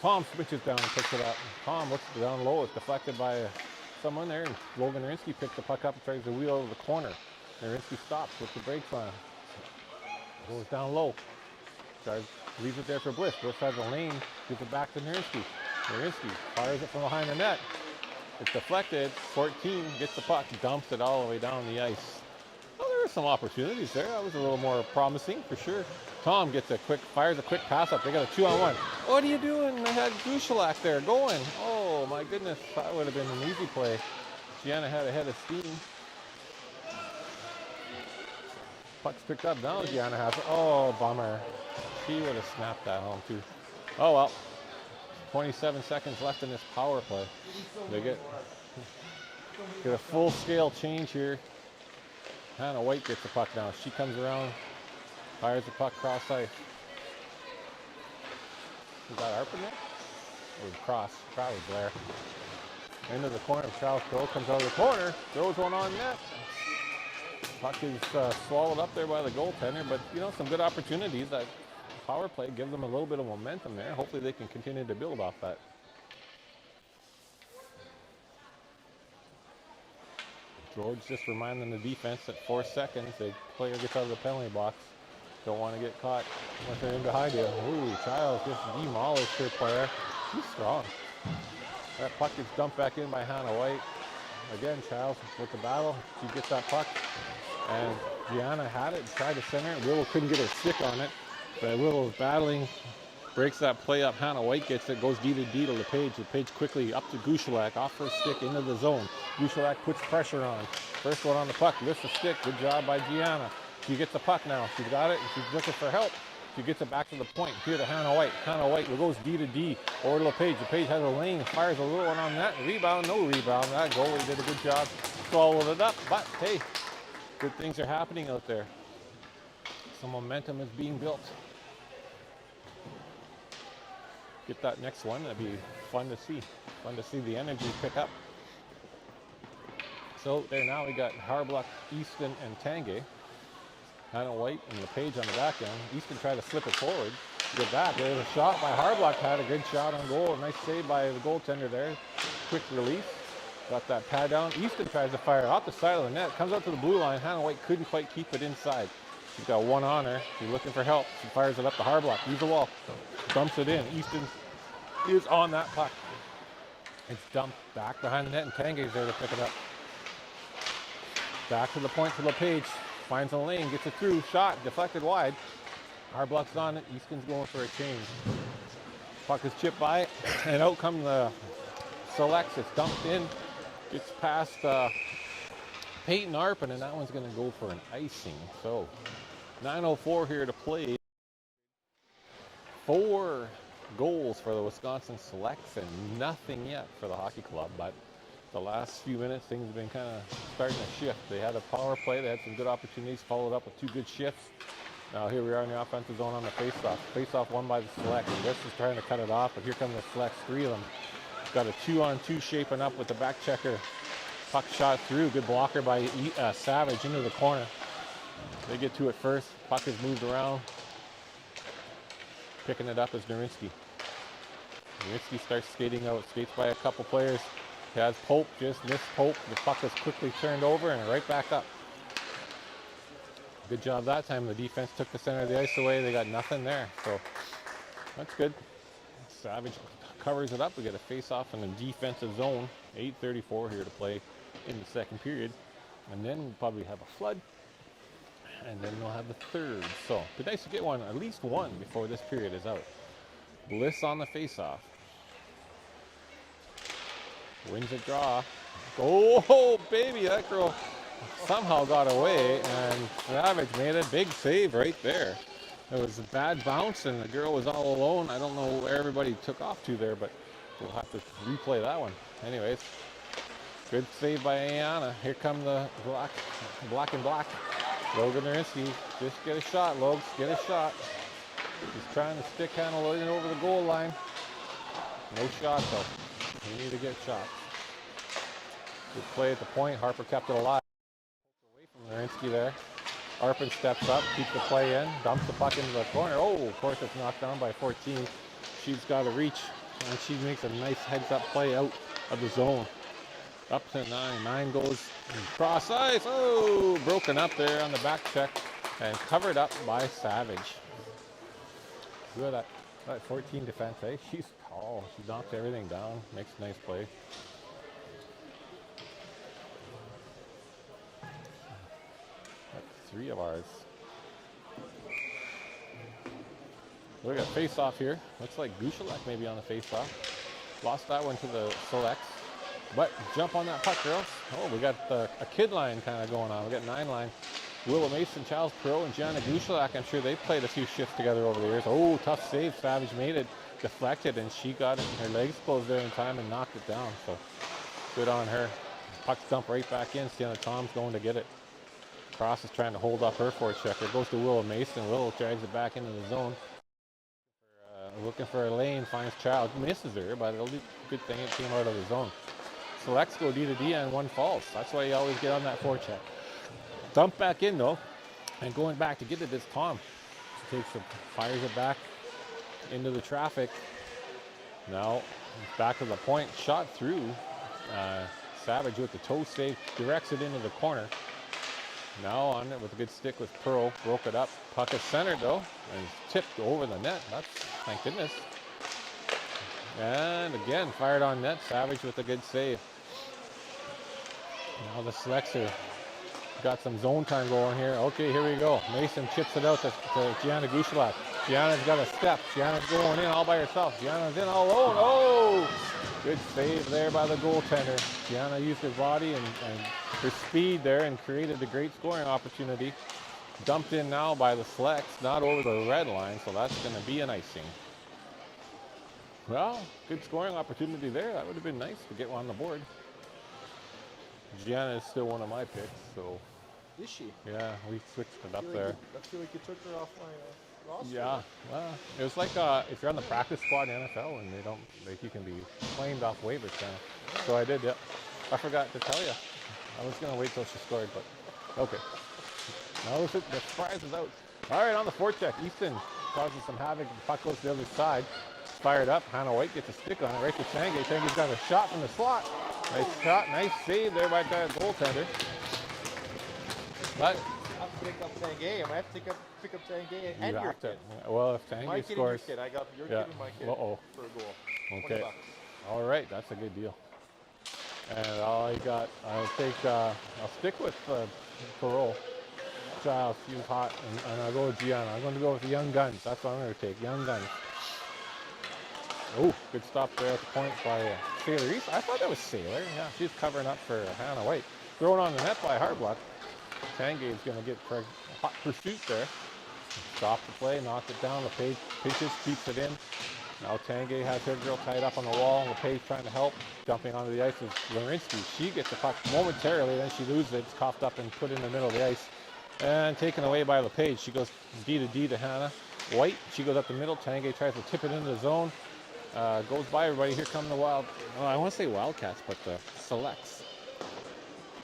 Tom switches down and picks it up. Tom looks down low. It's deflected by someone there. And Logan Narinsky picks the puck up and tries to wheel over the corner. Narinsky stops with the brakes on. Goes down low. Leaves it there for Bliss. Bliss has a lane. Gives it back to Narinsky. Narinsky fires it from behind the net. It's deflected. 14 gets the puck. Dumps it all the way down the ice. Another were some opportunities there. That was a little more promising for sure. Tom fires a quick pass up. They got a 2-on-1. What are you doing? I had Gushalak there going. Oh my goodness, that would have been an easy play. Gianna had a head of steam. Puck's picked up now. Gianna has it. Oh, bummer. She would have snapped that home too. Oh well. 27 seconds left in this power play. They get a full-scale change here. Hannah White gets the puck now. She comes around, fires the puck cross ice. Is that Arp in there? Or cross? Probably Blair. Into the corner. Charles Crow comes out of the corner, throws one on net. Puck is swallowed up there by the goaltender, but you know, some good opportunities. That power play gives them a little bit of momentum there. Hopefully they can continue to build off that. George just reminding the defense that 4 seconds, the player gets out of the penalty box. Don't want to get caught unless they're in behind you. Ooh, Childs just demolished her player. She's strong. That puck gets dumped back in by Hannah White. Again, Childs with the battle. She gets that puck. And Gianna had it and tried to center it. Willow couldn't get her stick on it. But Willow is battling. Breaks that play up. Hannah White gets it. Goes D to D to LePage. LePage quickly up to Gushalak. Off her stick into the zone. Gushalak puts pressure on. First one on the puck. Lifts the stick. Good job by Gianna. She gets the puck now. She's got it and she's looking for help. She gets it back to the point. Here to Hannah White. Hannah White goes D to D. Over to LePage. LePage has a lane. Fires a little one on that. Rebound. No rebound. That goalie did a good job. Swallowed it up. But hey, good things are happening out there. Some momentum is being built. Get that next one. That'd be fun to see. Fun to see the energy pick up. So there now we got Harbluck, Easton, and Tanguay. Hannah White and LePage on the back end. Easton tried to slip it forward. Get back. There's a shot by Harbluck. Had a good shot on goal. Nice save by the goaltender there. Quick release. Got that pad down. Easton tries to fire off the side of the net. Comes out to the blue line. Hannah White couldn't quite keep it inside. She's got one on her. She's looking for help. She fires it up to Harbluck. Use the wall. Dumps it in. Easton is on that puck. It's dumped back behind the net, and Tanguay's there to pick it up. Back to the point to LePage. Finds a lane, gets it through. Shot, deflected wide. Harbluck's on it. Easton's going for a change. Puck is chipped by it, and out come the selects. It's dumped in. Gets past Peyton Arpin, and that one's going to go for an icing. So 9:04 here to play. 4 goals for the Wisconsin Selects and nothing yet for the hockey club. But the last few minutes, things have been kind of starting to shift. They had a power play. They had some good opportunities, followed up with 2 good shifts. Now here we are in the offensive zone on the faceoff. Faceoff won by the Selects. West is trying to cut it off, but here come the Selects, 3 of them. Got a 2-on-2 shaping up with the back checker. Puck shot through. Good blocker by Savage into the corner. They get to it first. Puck is moved around. Picking it up is Nurinsky. Nurinsky starts skating out. Skates by a couple players. He has Pope. Just missed Pope. The puck is quickly turned over and right back up. Good job that time. The defense took the center of the ice away. They got nothing there. So that's good. Savage covers it up. We get a face-off in the defensive zone. 8:34 here to play in the second period. And then we'll probably have a flood. And then we'll have the third. So it'd be nice to get one, at least one, before this period is out. Bliss on the face-off. Wins a draw. Oh, baby, that girl somehow got away, and Savage made a big save right there. It was a bad bounce, and the girl was all alone. I don't know where everybody took off to there, but we'll have to replay that one. Anyways, good save by Ayana. Here come the black and black. Logan Nurinsky, just get a shot, Logs, get a shot. He's trying to stick handle it over the goal line. No shot though. We need to get shots. Good play at the point. Harper kept it alive. Away from Nurinsky there. Arpin steps up, keeps the play in, dumps the puck into the corner. Oh, of course it's knocked down by 14. She's got to reach, and she makes a nice heads-up play out of the zone. Up to 9. 9 goes cross ice. Oh, broken up there on the back check and covered up by Savage. Look at that 14 defense, eh? She's tall. She knocks everything down. Makes a nice play. 3 of ours. We got face-off here. Looks like Gushalak maybe on the face-off. Lost that one to the selects. But jump on that puck, girls. Oh, we got a kid line kind of going on. We got 9 line. Willow Mason, Charles Pro, and Gianna Gushalak. I'm sure they've played a few shifts together over the years. Oh, tough save. Savage made it. Deflected, and she got it. Her legs closed there in time and knocked it down. So good on her. Puck's dumped right back in. Sienna Tom's going to get it. Cross is trying to hold up her forechecker. Goes to Willow Mason. Willow drags it back into the zone. Looking for a lane, finds Child, misses her, but it'll be a good thing it came out of the zone. Selects go D to D and 1 falls. That's why you always get on that forecheck. Dump back in though, and going back to get it is Tom. She takes it, fires it back into the traffic. Now back to the point, shot through. Savage with the toe save, directs it into the corner. Now on it with a good stick with Pearl, broke it up. Puck is centered though, and tipped over the net. That's, thank goodness. And again, fired on net. Savage with a good save. Now the selects are got some zone time going here. Okay, here we go. Mason chips it out to Gianna Gushalak. Gianna's got a step. Gianna's going in all by herself. Gianna's in all alone. Oh! Good save there by the goaltender. Gianna used her body and her speed there and created a great scoring opportunity. Dumped in now by the selects, not over the red line, so that's going to be an icing. Well, good scoring opportunity there. That would have been nice to get one on the board. Gianna is still one of my picks, so.
Is she?
Yeah, we switched it up there.
I feel like you took her off my roster.
Yeah, well, it was like if you're on the practice squad in NFL and you can be claimed off waivers kind of. So I did, yeah. I forgot to tell you. I was gonna wait till she scored, but okay. Now the surprise is out. All right, on the forecheck, Easton causing some havoc. The puck goes to the other side. Fired up. Hannah White gets a stick on it right to Tanguay. Tanguay's got a shot from the slot. Nice shot, nice save there by that goaltender. But
I have to pick up Tanguay. I might have to pick up Tanguay and your kid.
Well, if Tanguay
My kid
scores,
and your kid. I got your kid and my kid for a goal.
Okay.
$20.
All right, that's a good deal. And I'll stick with Parole. Giles, she was hot, and I'll go with Gianna. I'm going to go with the Young Guns. That's what I'm going to take, Young Guns. Oh, good stop there at the point by Sailor East. I thought that was Sailor. Yeah, she's covering up for Hannah White. Thrown on the net by Harblock. Tanguay's going to get a hot pursuit there. Stop the play, knocked it down. LePage pitches, keeps it in. Now Tanguay has her girl tied up on the wall. LePage trying to help. Jumping onto the ice is Lorinsky. She gets the puck momentarily, then she loses it. It's coughed up and put in the middle of the ice. And taken away by LePage. She goes D to D to Hannah White. She goes up the middle. Tanguay tries to tip it into the zone. Goes by everybody. Here come the I want to say Wildcats, but the Selects.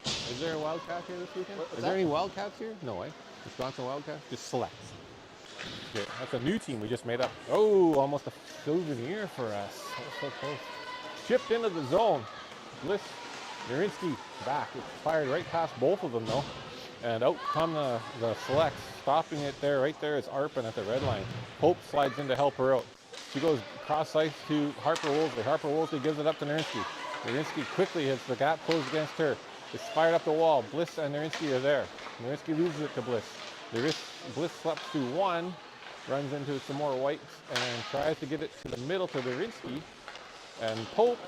Is there a Wildcat here this weekend? Is there any Wildcats here? No, Wisconsin Wildcats? Just Selects. Okay, that's a new team we just made up. Oh, almost a souvenir for us. That was so close. Chipped into the zone. Bliss, Nurinsky back. It's fired right past both of them though. And out come the Selects. Stopping it there. Right there is Arpin at the red line. Hope slides in to help her out. She goes cross ice to Harper Woolsey. Harper Woolsey gives it up to Nurinsky. Nurinsky quickly hits the gap closed against her. It's fired up the wall. Bliss and Nurinsky are there. Nurinsky loses it to Bliss. Bliss slips to one, runs into some more Whites and tries to get it to the middle to Nurinsky and Pope.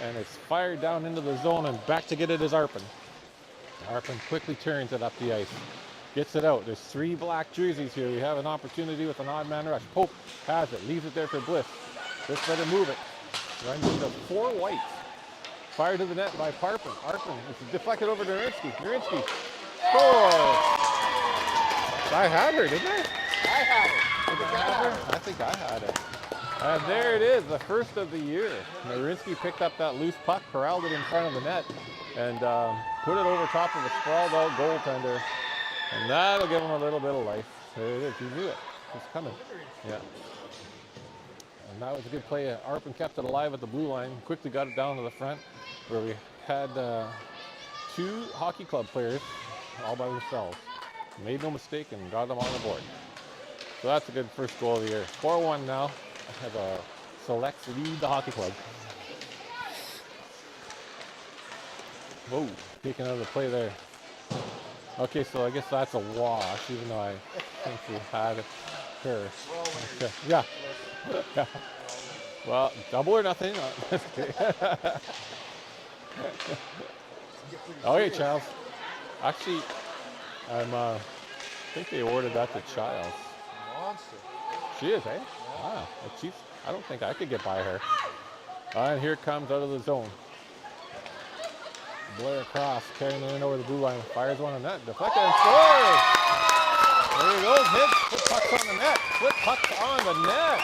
And it's fired down into the zone and back to get it is Arpin. Arpin quickly turns it up the ice. Gets it out. There's 3 black jerseys here. We have an opportunity with an odd man rush. Pope has it. Leaves it there for Bliss. Bliss let him move it. Runs into 4 Whites. Fired to the net by Arpin. Arpin. It's deflected over to Nurinsky. Nurinsky scores! I had her, didn't I?
I had it.
I think I had it. And there it is, the first of the year. Nurinsky picked up that loose puck, corralled it in front of the net, and put it over top of a sprawled out goaltender. And that'll give him a little bit of life. There it is. He knew it. It's coming. Yeah. And that was a good play. Arpin kept it alive at the blue line. Quickly got it down to the front where we had 2 hockey club players all by themselves. Made no mistake and got them on the board. So that's a good first goal of the year. 4-1 now. I have a Selects lead the hockey club. Whoa. Taking out of the play there. Okay, so I guess that's a wash, even though I think we had it first. Okay. Yeah. Yeah. Well, double or nothing. Okay, Charles. Actually, I think they ordered that to Childs.
Monster.
She is, eh? Wow. I don't think I could get by her. And here it comes out of the zone. Blair across, carrying it in over the blue line. Fires one on net. Deflected and scores! There he goes. Hits. Flip pucks on the net. Flip pucks on the net.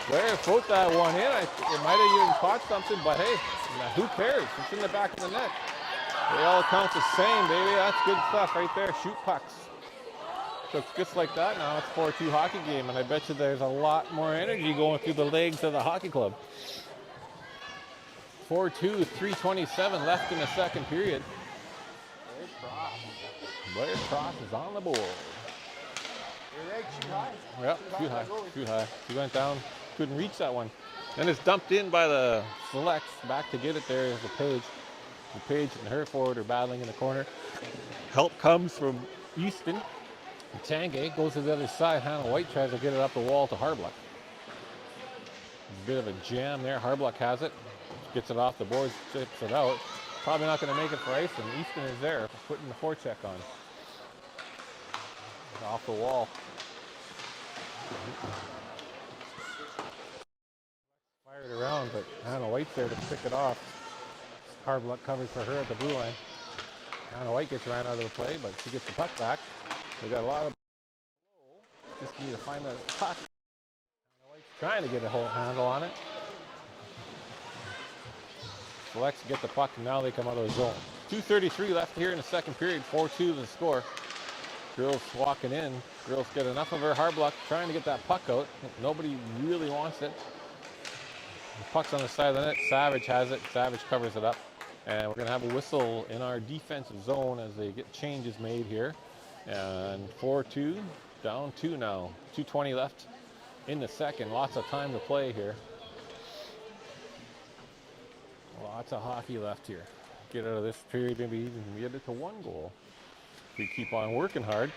Blair float that one in. It might have even caught something, but hey, who cares? It's in the back of the net. They all count the same, baby. That's good stuff right there. Shoot pucks. So it's just like that now. It's 4-2 hockey game, and I bet you there's a lot more energy going through the legs of the hockey club. 4-2, 3:27 left in the second period. Blair Cross is on the board. Yep, too high, too high. He went down, couldn't reach that one. Then it's dumped in by the Selects. Back to get it there is the Page. The Page and her forward are battling in the corner. Help comes from Easton. Tanguay goes to the other side. Hannah White tries to get it up the wall to Harbluck. A bit of a jam there. Harbluck has it. Gets it off the boards, chips it out. Probably not going to make it for ice, and Easton is there putting the forecheck on. Off the wall. Fired around, but Hannah White's there to pick it off. Harbluck covers for her at the blue line. Hannah White gets ran out of the play, but she gets the puck back. We got a lot of just need to find that puck. Hannah White's trying to get a whole handle on it. Selects get the puck, and now they come out of the zone. 2:33 left here in the second period. 4-2 the score. Girls walking in. Girls get enough of her. Harbluck trying to get that puck out. Nobody really wants it. The puck's on the side of the net. Savage has it. Savage covers it up. And we're going to have a whistle in our defensive zone as they get changes made here. And 4-2, down 2 now. 2:20 left in the second. Lots of time to play here. Lots of hockey left here. Get out of this period, maybe even get it to 1 goal. We keep on working hard.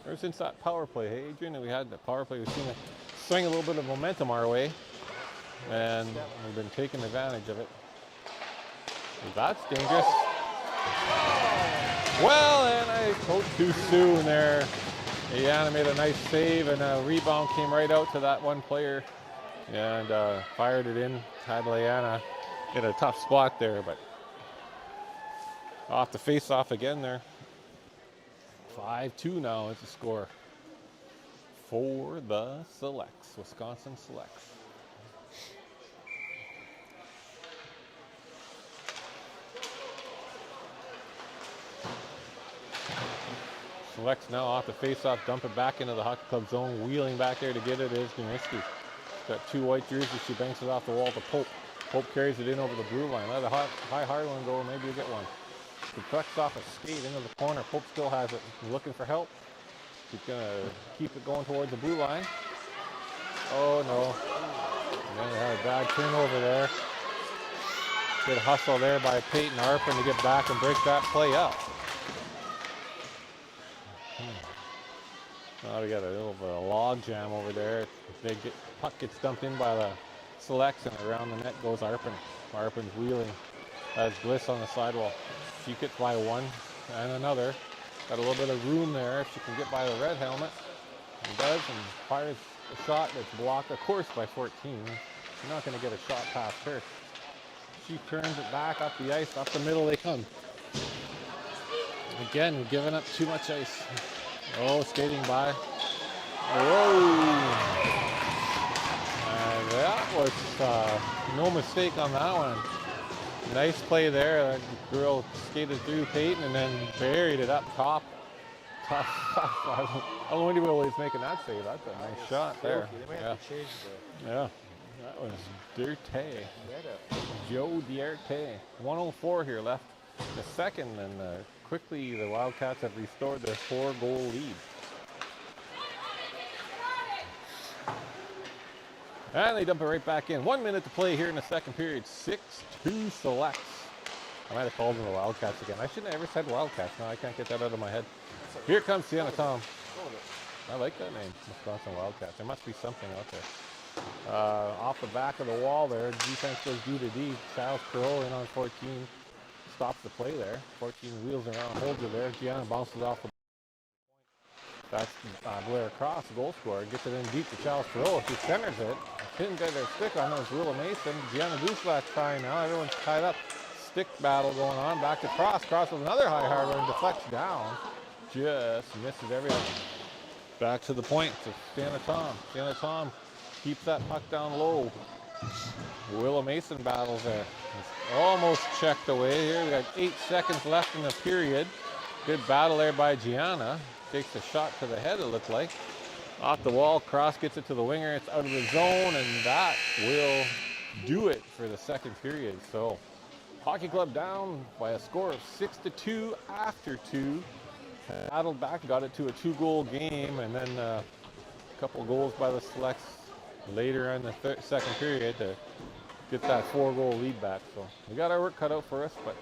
Ever since that power play, hey Adrian, and we had the power play, we've seen it swing a little bit of momentum our way, and we've been taking advantage of it. That's dangerous. Well, and I spoke too soon there. Ayana made a nice save, and a rebound came right out to that one player, and fired it in. Had Ayana in a tough spot there, but off the face-off again there. 5-2 now is the score for the Selects, Wisconsin Selects. Selects now off the face-off, dump it back into the hockey club zone, wheeling back there to get it is Muskies. Got 2 white jerseys, she banks it off the wall to Pope. Pope carries it in over the blue line. Let a high hard one go, maybe you get one. Deflects off a skate into the corner. Pope still has it. He's looking for help. He's going to keep it going towards the blue line. Oh, no. And then we had a bad turnover there. Good hustle there by Peyton Arpin to get back and break that play up. Now we got a little bit of log jam over there. Puck gets dumped in by the Selects, and around the net goes Arpin. Arpin's wheeling. Has Bliss on the sidewall. She gets by one and another. Got a little bit of room there if she can get by the red helmet. She does, and fires a shot that's blocked, of course, by 14. You're not going to get a shot past her. She turns it back up the ice. Up the middle they come. Again, giving up too much ice. Oh, skating by. Whoa! And that was no mistake on that one. Nice play there. That girl skated through Peyton and then buried it up top. I don't know anybody was making that save. That's a nice shot there. Yeah. Yeah. That was Dirte. Joe Dierte. 1:04 here left. The second, and quickly the Wildcats have restored their 4-goal lead. And they dump it right back in. 1 minute to play here in the second period. 6-2 Selects. I might have called them the Wildcats again. I shouldn't have ever said Wildcats. Now I can't get that out of my head. Here comes Sienna Tom. I like that name, Wisconsin Wildcats. There must be something out there. Off the back of the wall there, defense goes D to D. Charles Perot in on 14. Stops the play there. 14 wheels around, holds it there. Gianna bounces off the That's Blair Cross, the goal scorer. Gets it in deep to Charles Perot. He centers it. Couldn't get their stick on it. It was Willa Mason. Gianna Doucelac trying now. Everyone's tied up. Stick battle going on. Back to Cross. Cross with another high hard and deflects down. Just misses everything. Back to the point to Sienna Tom. Sienna Tom keeps that puck down low. Willa Mason battles there. It's almost checked away here. We got 8 seconds left in the period. Good battle there by Gianna. Takes a shot to the head, it looked like. Off the wall, Cross gets it to the winger. It's out of the zone, and that will do it for the second period. So, Hockey Club down by a score of 6-2 after 2. Battled back, got it to a 2-goal game, and then a couple goals by the Selects later in the second period to get that 4-goal lead back. So, we got our work cut out for us, but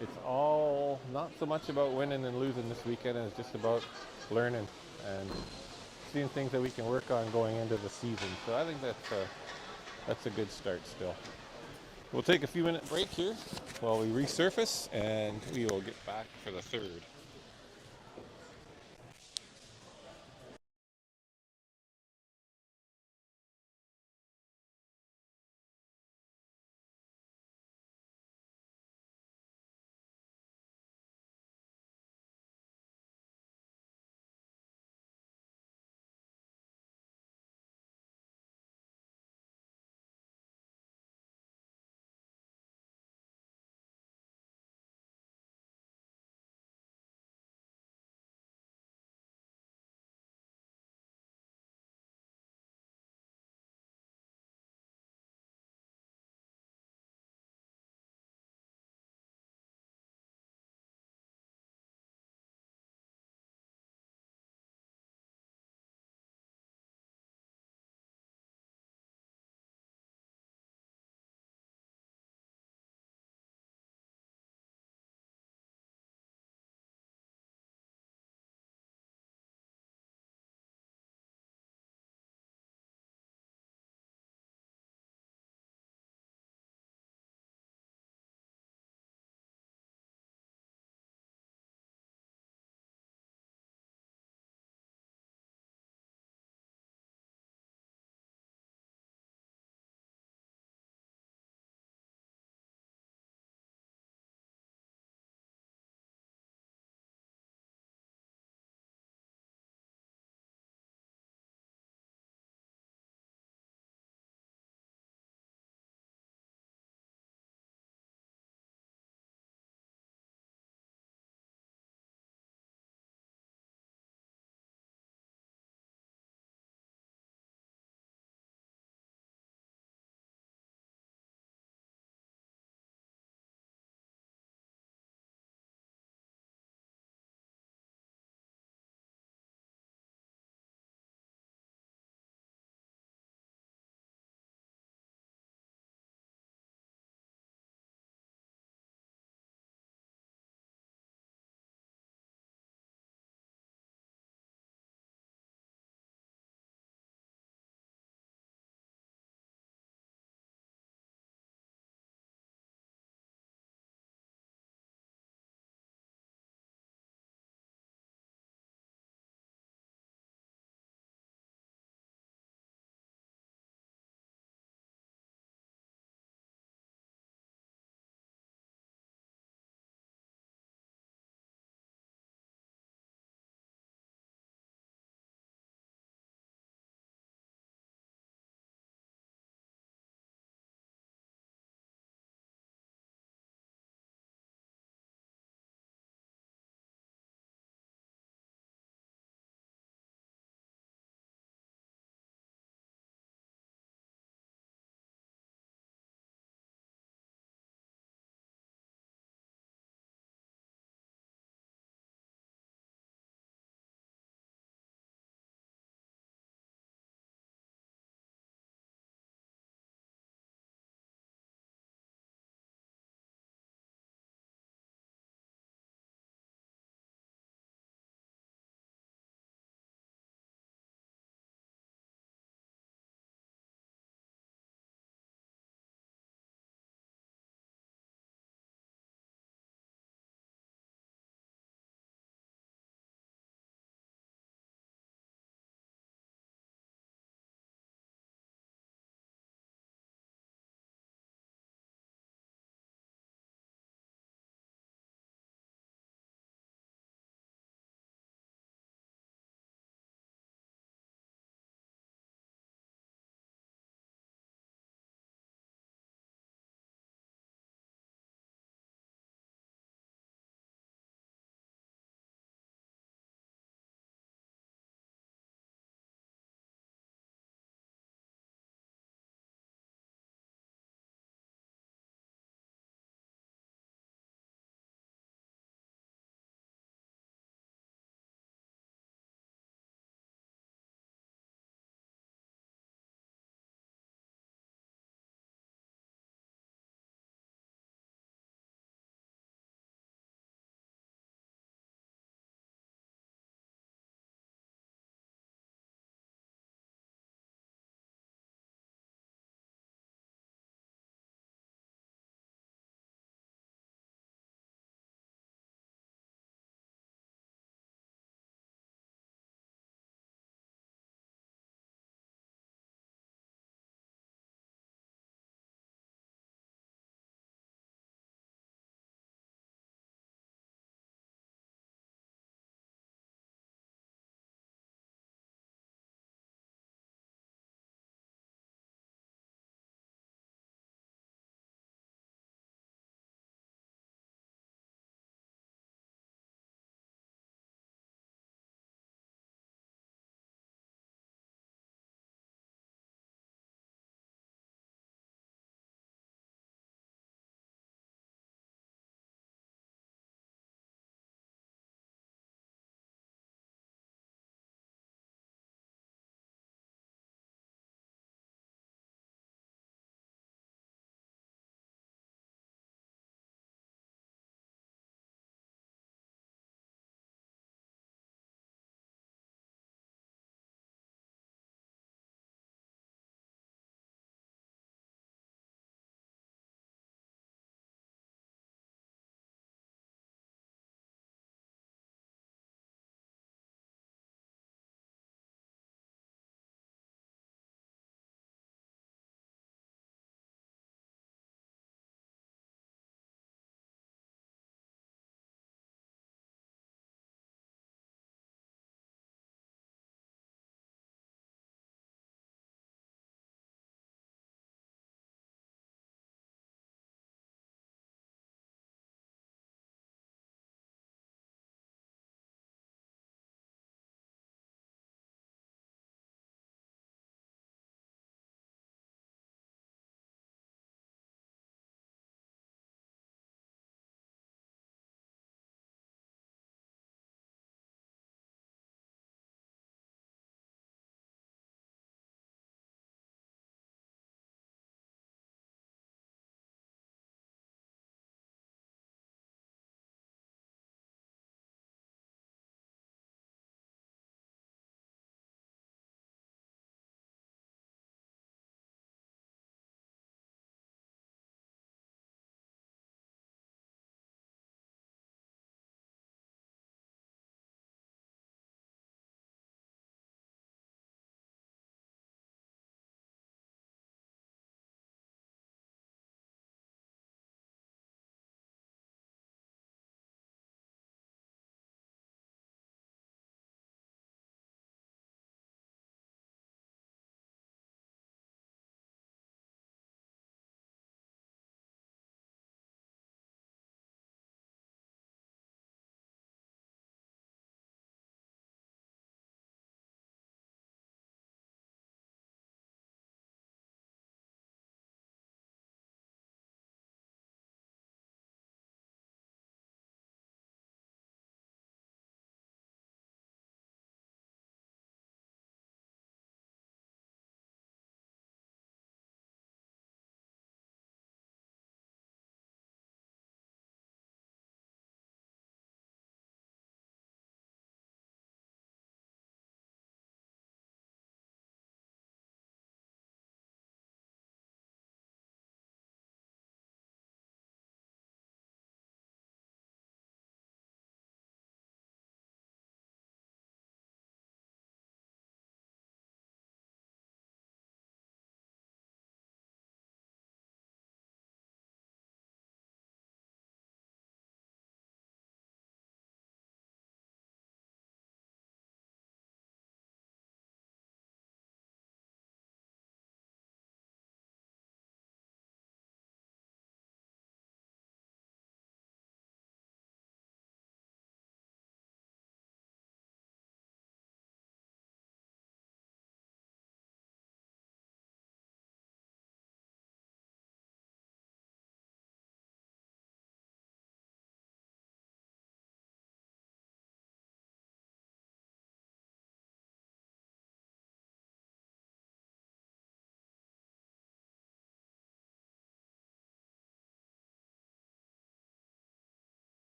it's all not so much about winning and losing this weekend. It's just about learning and seeing things that we can work on going into the season. So I think that's a good start still. We'll take a few minute break here while we resurface, and we will get back for the third.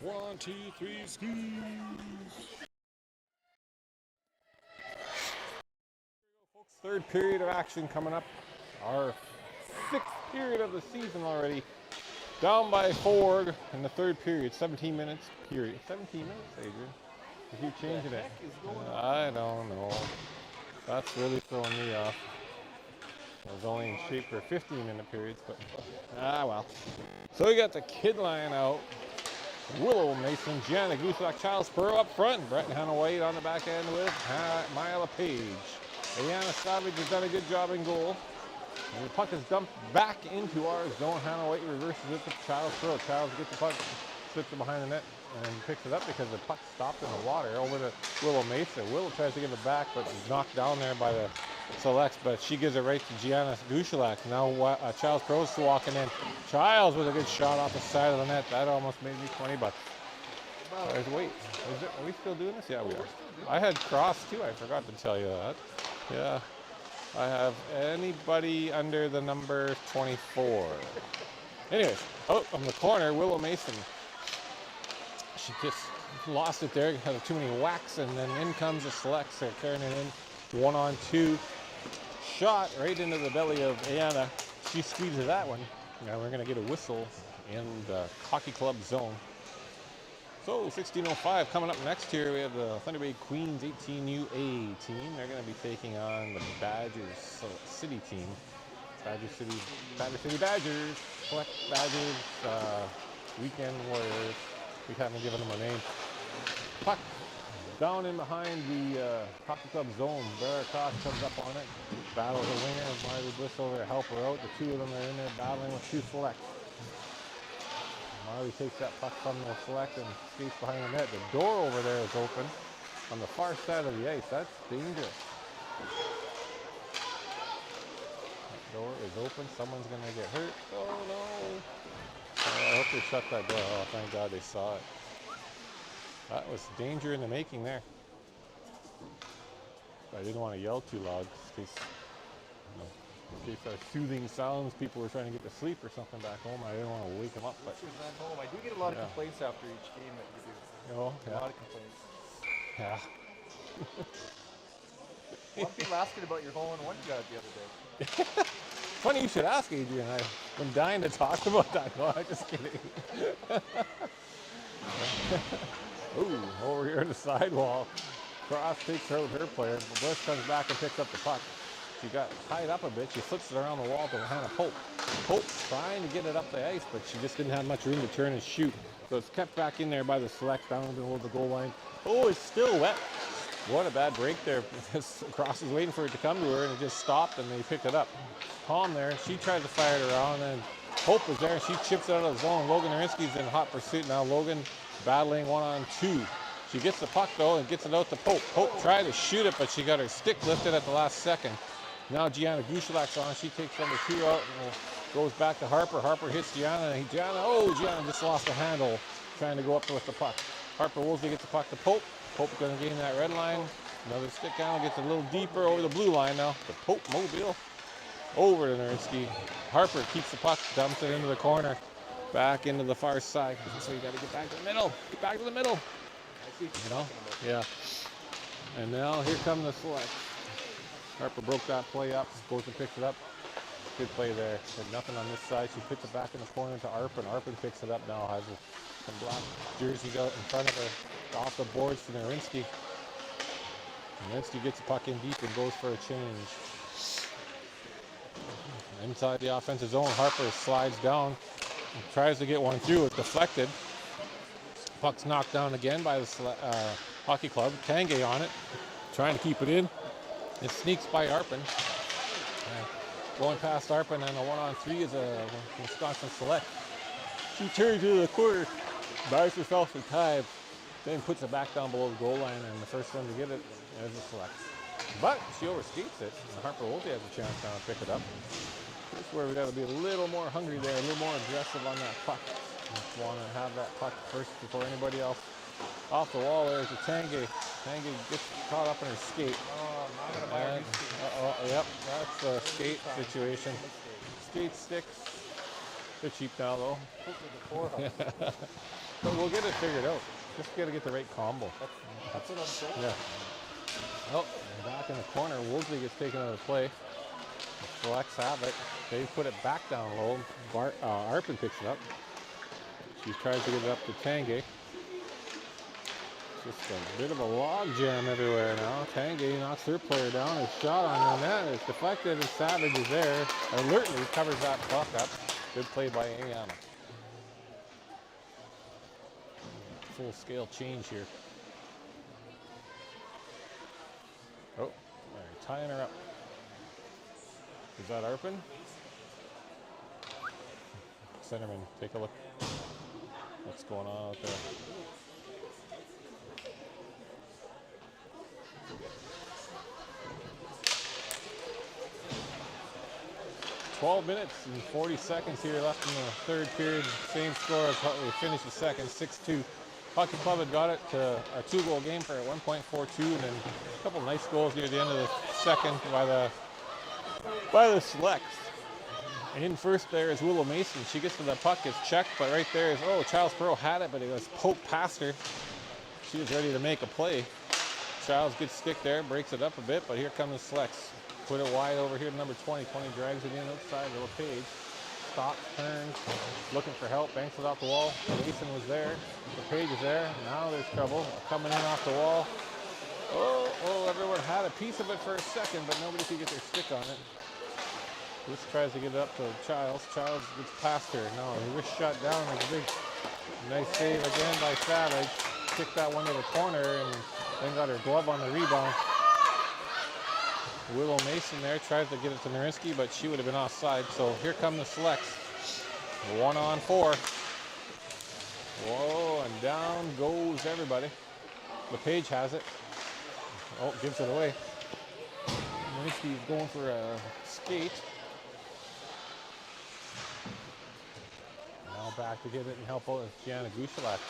1, 2, 3, skis.
Third period of action coming up. Our sixth period of the season already. Down by 4 in the third period. 17 minutes period. 17 minutes, Adrian. You keep changing it. I don't know. That's really throwing me off. I was only in shape for 15-minute periods, but well. So we got the kid line out. Willow Mason, Gianna Gusak, Charles Pearl up front. Brett and Hannah White on the back end with Myla Page. Ayana Savage has done a good job in goal. And the puck is dumped back into our zone. Hannah White reverses it to Charles Pearl. Charles gets the puck, slips it behind the net, and picks it up because the puck stopped in the water over to Willow Mason. Willow tries to give it back, but is knocked down there by the Selects, but she gives it right to Gianna Gushilak. Now Charles Pearl's walking in. Charles with a good shot off the side of the net. That almost made me $20. Wait, are we still doing this? Yeah, we are. I had cross too. I forgot to tell you that. Yeah. I have anybody under the number 24. Anyways, out on the corner, Willow Mason. She just lost it there, had too many whacks, and then in comes the Selects. They're carrying it in 1-on-2. Shot right into the belly of Ayana. She squeezes that one. Now we're going to get a whistle in the hockey club zone. So 16:05 coming up next here. We have the Thunder Bay Queens 18UA team. They're going to be taking on the Badgers City team. Badger City Badgers, Select Badgers, Weekend Warriors. We haven't given them a name. Puck down in behind the hockey club zone. Veritas comes up on it. Battles the winger. Marley Bliss over to help her out. The two of them are in there battling with two Selects. Marley takes that puck from the Select and skates behind the net. The door over there is open on the far side of the ice. That's dangerous. That door is open. Someone's going to get hurt. Oh no. I hope they shut that door. Oh, thank God they saw it. That was danger in the making there. I didn't want to yell too loud in case our soothing sounds, people were trying to get to sleep or something back home. I didn't want to wake them up. But
home. I do get a lot of complaints after each game that you do.
Oh, yeah.
A lot of complaints.
Yeah.
Well, people asking about your hole-in-one you got the other day.
Funny you should ask, Adrian. I've been dying to talk about that. No, I'm just kidding. Ooh, over here on the sidewall. Cross takes her with her player. Bliss comes back and picks up the puck. She got tied up a bit. She flips it around the wall to Hannah Pope. Pope trying to get it up the ice, but she just didn't have much room to turn and shoot. So it's kept back in there by the Select down in the middle of the goal line. Oh, it's still wet. What a bad break there. Cross is waiting for it to come to her, and it just stopped, and they picked it up. Palm there. She tries to fire it around, and Pope is there, and she chips it out of the zone. Logan Arinsky's in hot pursuit now. Logan battling 1-on-2. She gets the puck, though, and gets it out to Pope. Pope tried to shoot it, but she got her stick lifted at the last second. Now Gianna Gushilak's on. She takes number 2 out and goes back to Harper. Harper hits Gianna. And Gianna just lost the handle trying to go up with the puck. Harper Woolsey gets the puck to Pope. Pope going to gain that red line. Another stick down, gets a little deeper over the blue line now. The Pope mobile over to Nurinsky. Harper keeps the puck, dumps it into the corner. Back into the far side. So you got to get back to the middle. Get back to the middle. You know? Yeah. And now here come the Selects. Harper broke that play up, goes and picks it up. Good play there. Had nothing on this side. She puts it back in the corner to Arpin. Arpin picks it up now. Has some black jerseys out in front of her. Off the boards to Nurinsky. Nurinsky gets the puck in deep and goes for a change. Inside the offensive zone, Harper slides down. Tries to get one through. It's deflected. Puck's knocked down again by the hockey club. Tanguay on it. Trying to keep it in. It sneaks by Arpin. Going past Arpin, and a 1-on-3 is a Wisconsin Select. She turns to the corner, buys herself some time, then puts it back down below the goal line, and the first one to get it is a Select. But she overskates it, and Harper Woolsey has a chance now to pick it up. This is where we got to be a little more hungry there, a little more aggressive on that puck. Just want to have that puck first before anybody else. Off the wall there's a Tanguay. Tanguay gets caught up in her skate.
Oh, I'm not going to buy a new skate.
Yep, that's a skate situation. Skate sticks. They're cheap now though. But we'll get it figured out. Just got to get the right combo.
That's what I'm saying.
Yeah. Oh, back in the corner. Woolsey gets taken out of play. Selects have it. They put it back down low. Arpin picks it up. She tries to get it up to Tanguay. Just a bit of a log jam everywhere now. Tanguay knocks her player down. His shot on the net is deflected, and Savage is there. Alertly covers that puck up. Good play by Ayana. Full scale change here. Oh, they're tying her up. Is that Arpin? Centerman, take a look. What's going on out there? 12 minutes and 40 seconds here left in the third period. Same score as what we finished the second, 6-2. Hockey Club had got it to a 2-goal game for 1.42, and then a couple nice goals near the end of the second by the Selects. In first there is Willow Mason. She gets to the puck, gets checked, but right there is, Charles Perot had it, but it was poked past her. She was ready to make a play. Charles gets stick there, breaks it up a bit, but here come the Selects. Put it wide over here to number 20. 20 drags it in outside, little Page. Stops, turns, looking for help, banks it off the wall. Mason was there. The Page is there. Now there's trouble. Coming in off the wall. Everyone had a piece of it for a second, but nobody could get their stick on it. This tries to get it up to Childs. Childs gets past her. No, he was shut down. Like a big, nice save again by Savage. Kicked that one to the corner and then got her glove on the rebound. Willow Mason there tries to get it to Narinsky, but she would have been offside. So here come the Selects. 1-on-4. Whoa, and down goes everybody. LePage has it. Oh, gives it away. Narinsky's going for a skate. Now back to get it and help out is Gianna Gushalak.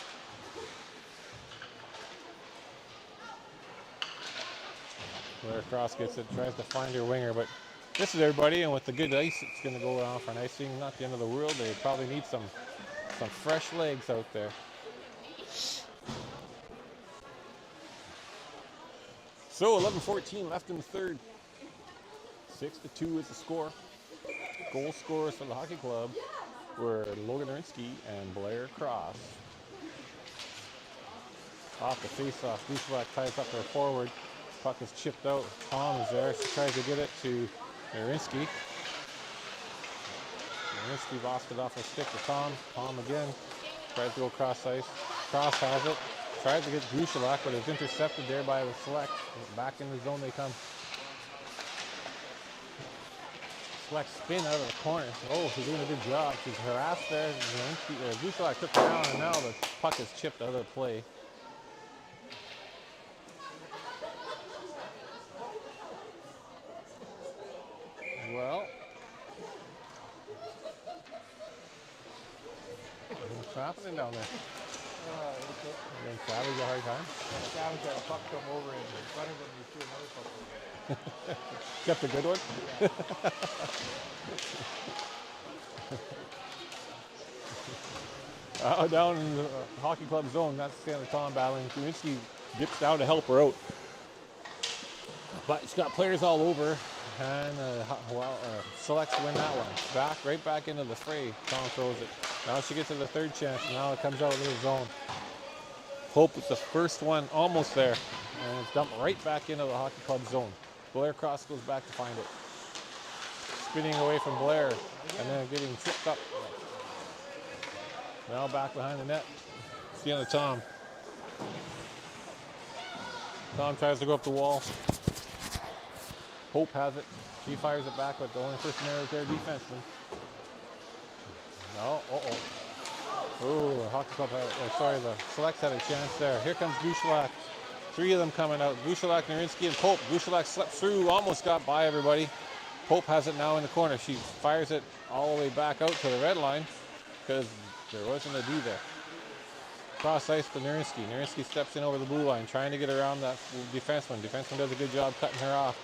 Blair Cross gets it, tries to find her winger, but this is everybody, and with the good ice, it's going to go on for an icing. Not the end of the world. They probably need some fresh legs out there. So 11:14 left in the third. 6-2 is the score. Goal scorers for the Hockey Club were Logan Narinsky and Blair Cross. Off the face-off, Gushalak ties up her forward. Puck is chipped out. Tom is there. She tries to get it to Narinsky. Narinsky lost it off her stick to Tom. Tom again tries to go cross ice. Cross has it. Tries to get Gushalak, but it's intercepted there by the Select. Back in the zone they come. Select spin out of the corner. Oh, she's doing a good job. She's harassed there. Gushalak took her down, and now the puck is chipped out of play. Well, what's happening down there? Giving Savage a hard time.
Savage had a puck come over and in front of him, he threw another puck over.
Kept a good one. Down in the Hockey Club zone, that's Stanley Tom battling. Narinsky dips down to help her out. But she's got players all over, and Selects win that one. Right back into the fray. Tom throws it. Now she gets to the third chance. Now it comes out of the zone. Hope is the first one, almost there, and it's dumped right back into the Hockey Club zone. Blair Cross goes back to find it. Spinning away from Blair, and then getting tripped up. Now back behind the net. It's the end of Tom. Tom tries to go up the wall. Hope has it. She fires it back, but the only person there is their defenseman. No, Oh, the Hockey Club the Selects had a chance there. Here comes Gushalak. Three of them coming out. Gushalak, Narinsky, and Pope. Gushalak slept through, almost got by everybody. Pope has it now in the corner. She fires it all the way back out to the red line because there wasn't a D there. Cross ice to Narinsky. Narinsky steps in over the blue line, trying to get around that defenseman. Defenseman does a good job cutting her off.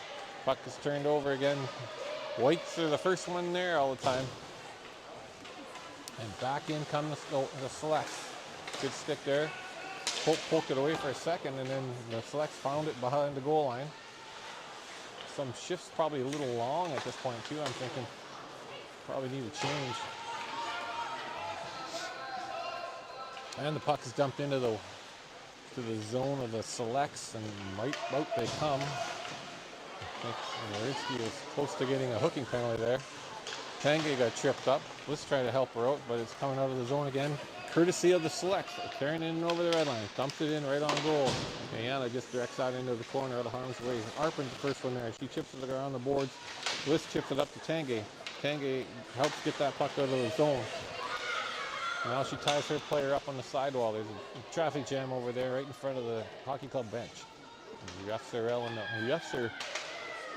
Puck is turned over again. Whites are the first one there all the time. And back in come the Selects. Good stick there. Poked it away for a second, and then the Selects found it behind the goal line. Some shifts probably a little long at this point too. I'm thinking probably need a change. And the puck is dumped into the zone of the Selects, and out they come. I think Marinsky is close to getting a hooking penalty there. Tanguay got tripped up. Let's try to help her out, but it's coming out of the zone again. Courtesy of the Selects. Carrying it in over the red line. Dumps it in right on goal. Diana just directs out into the corner out of harm's way. Arpin's the first one there. She chips it around the boards. Bliss chips it up to Tanguay. Tanguay helps get that puck out of the zone. Now she ties her player up on the sidewall. There's a traffic jam over there right in front of the hockey club bench. The refs are yelling.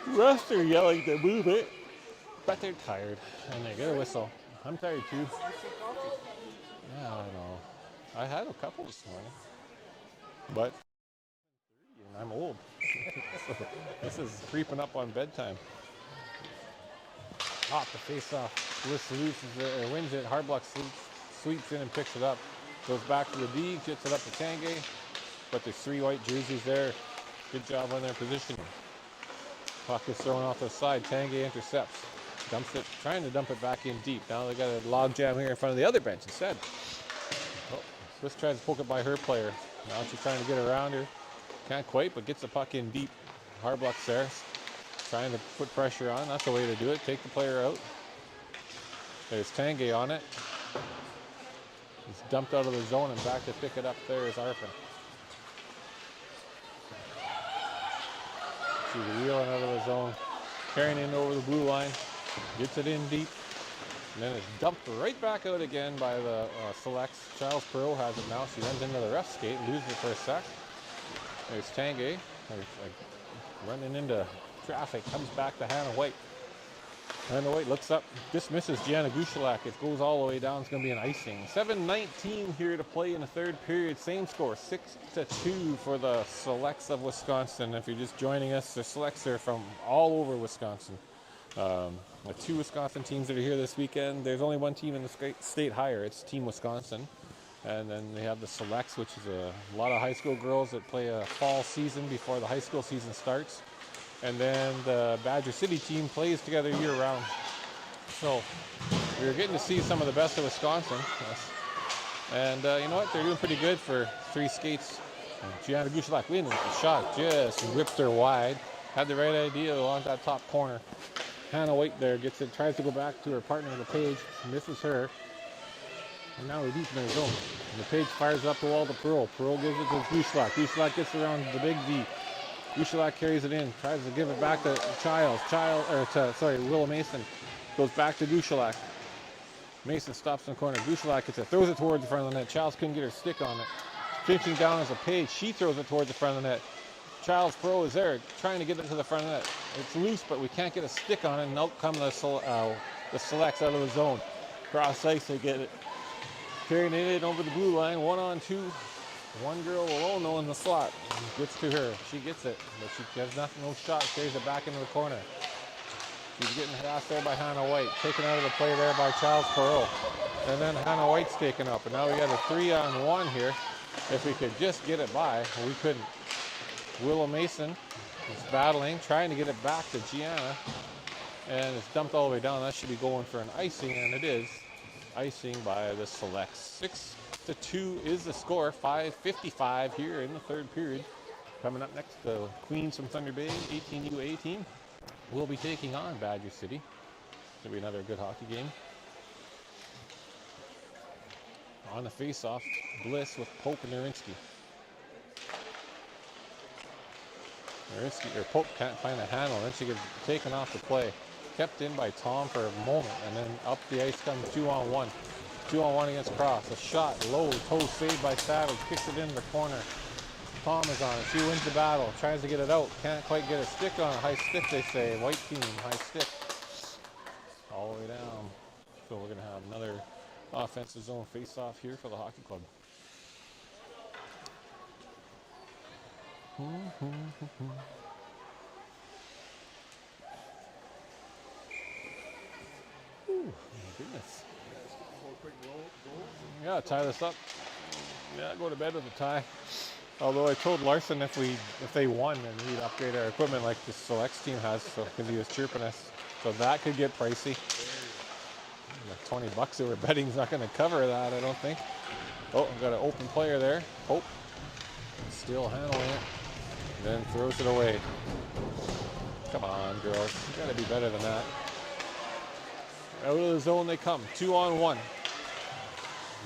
Refs are yelling to move it, but they're tired and they get a whistle. I'm tired too. Yeah, I don't know. I had a couple this morning, but I'm old. So this is creeping up on bedtime. Off the face-off. Bliss wins it. Hardblock sweeps in and picks it up. Goes back to the D, gets it up to Tanguay, but there's 3 white jerseys there. Good job on their positioning. Puck is thrown off the side. Tanguay intercepts. Dumps it, trying to dump it back in deep. Now they got a log jam here in front of the other bench instead. Oh, Swiss tries to poke it by her player. Now she's trying to get around her. Can't quite, but gets the puck in deep. Harbluck's there, trying to put pressure on. That's the way to do it. Take the player out. There's Tanguay on it. He's dumped out of the zone, and back to pick it up there is Arpin. She's wheeling out of the zone, carrying in over the blue line. Gets it in deep, and then it's dumped right back out again by the Selects. Charles Perot has it now. She runs into the ref skate, loses it for a sec. There's Tanguay, running into traffic, comes back to Hannah White. Hannah White looks up, dismisses Gianna Gushalak. It goes all the way down. It's going to be an icing. 7:19 here to play in the third period. Same score, 6-2 for the Selects of Wisconsin. If you're just joining us, the Selects are from all over Wisconsin. The 2 Wisconsin teams that are here this weekend. There's only one team in the state higher. It's Team Wisconsin. And then they have the Selects, which is a lot of high school girls that play a fall season before the high school season starts. And then the Badger City team plays together year-round. So we're getting to see some of the best of Wisconsin. And you know what? They're doing pretty good for 3 skates. Gianna Gushalak wins. The shot just whipped her wide. Had the right idea along that top corner. Hannah White there gets it, tries to go back to her partner, LePage, misses her. And now we're deep in the zone. LePage fires up the wall to Perot. Perot gives it to Gushalak. Gushalak gets around the big D. Gushalak carries it in, tries to give it back to Willow Mason. Goes back to Gushalak. Mason stops in the corner. Gushalak gets it, throws it towards the front of the net. Childs couldn't get her stick on it. Pinching down as LePage. She throws it towards the front of the net. Childs Perot is there, trying to get it to the front of the net. It's loose, but we can't get a stick on it, and out come the Selects out of the zone. Cross ice, they get it. Carrying it in over the blue line, 1-on-2. One girl alone though in the slot. Gets to her. She gets it, but she has nothing, no shot. Carries it back into the corner. She's getting harassed there by Hannah White. Taken out of the play there by Childs Perot. And then Hannah White's taken up. And now we got a 3-on-1 here. If we could just get it by, we couldn't. Willow Mason is battling, trying to get it back to Gianna, and it's dumped all the way down. That should be going for an icing, and it is. Icing by the Selects. 6-2 is the score. 5:55 here in the third period. Coming up next, the Queens from Thunder Bay, 18U team, will be taking on Badger City. It'll be another good hockey game. On the face-off, Bliss with Pope and Narinsky. Pope can't find a handle, then she gets taken off the play. Kept in by Tom for a moment, and then up the ice comes 2-on-1. 2-on-1 against Cross. A shot, low, toe saved by Savage, kicks it into the corner. Tom is on it. She wins the battle, tries to get it out. Can't quite get a stick on it. High stick, they say. White team, high stick. All the way down. So we're going to have another offensive zone face-off here for the hockey club. Ooh, my goodness. Yeah, tie this up. Yeah, go to bed with a tie. Although I told Larson if they won, then we'd upgrade our equipment like the Selects team has, so because he was chirping us. So that could get pricey. The $20 that we're betting is not going to cover that, I don't think. Oh, we've got an open player there. Pope still handling it. Then throws it away. Come on, girls. You got to be better than that. Out of the zone they come. 2-on-1.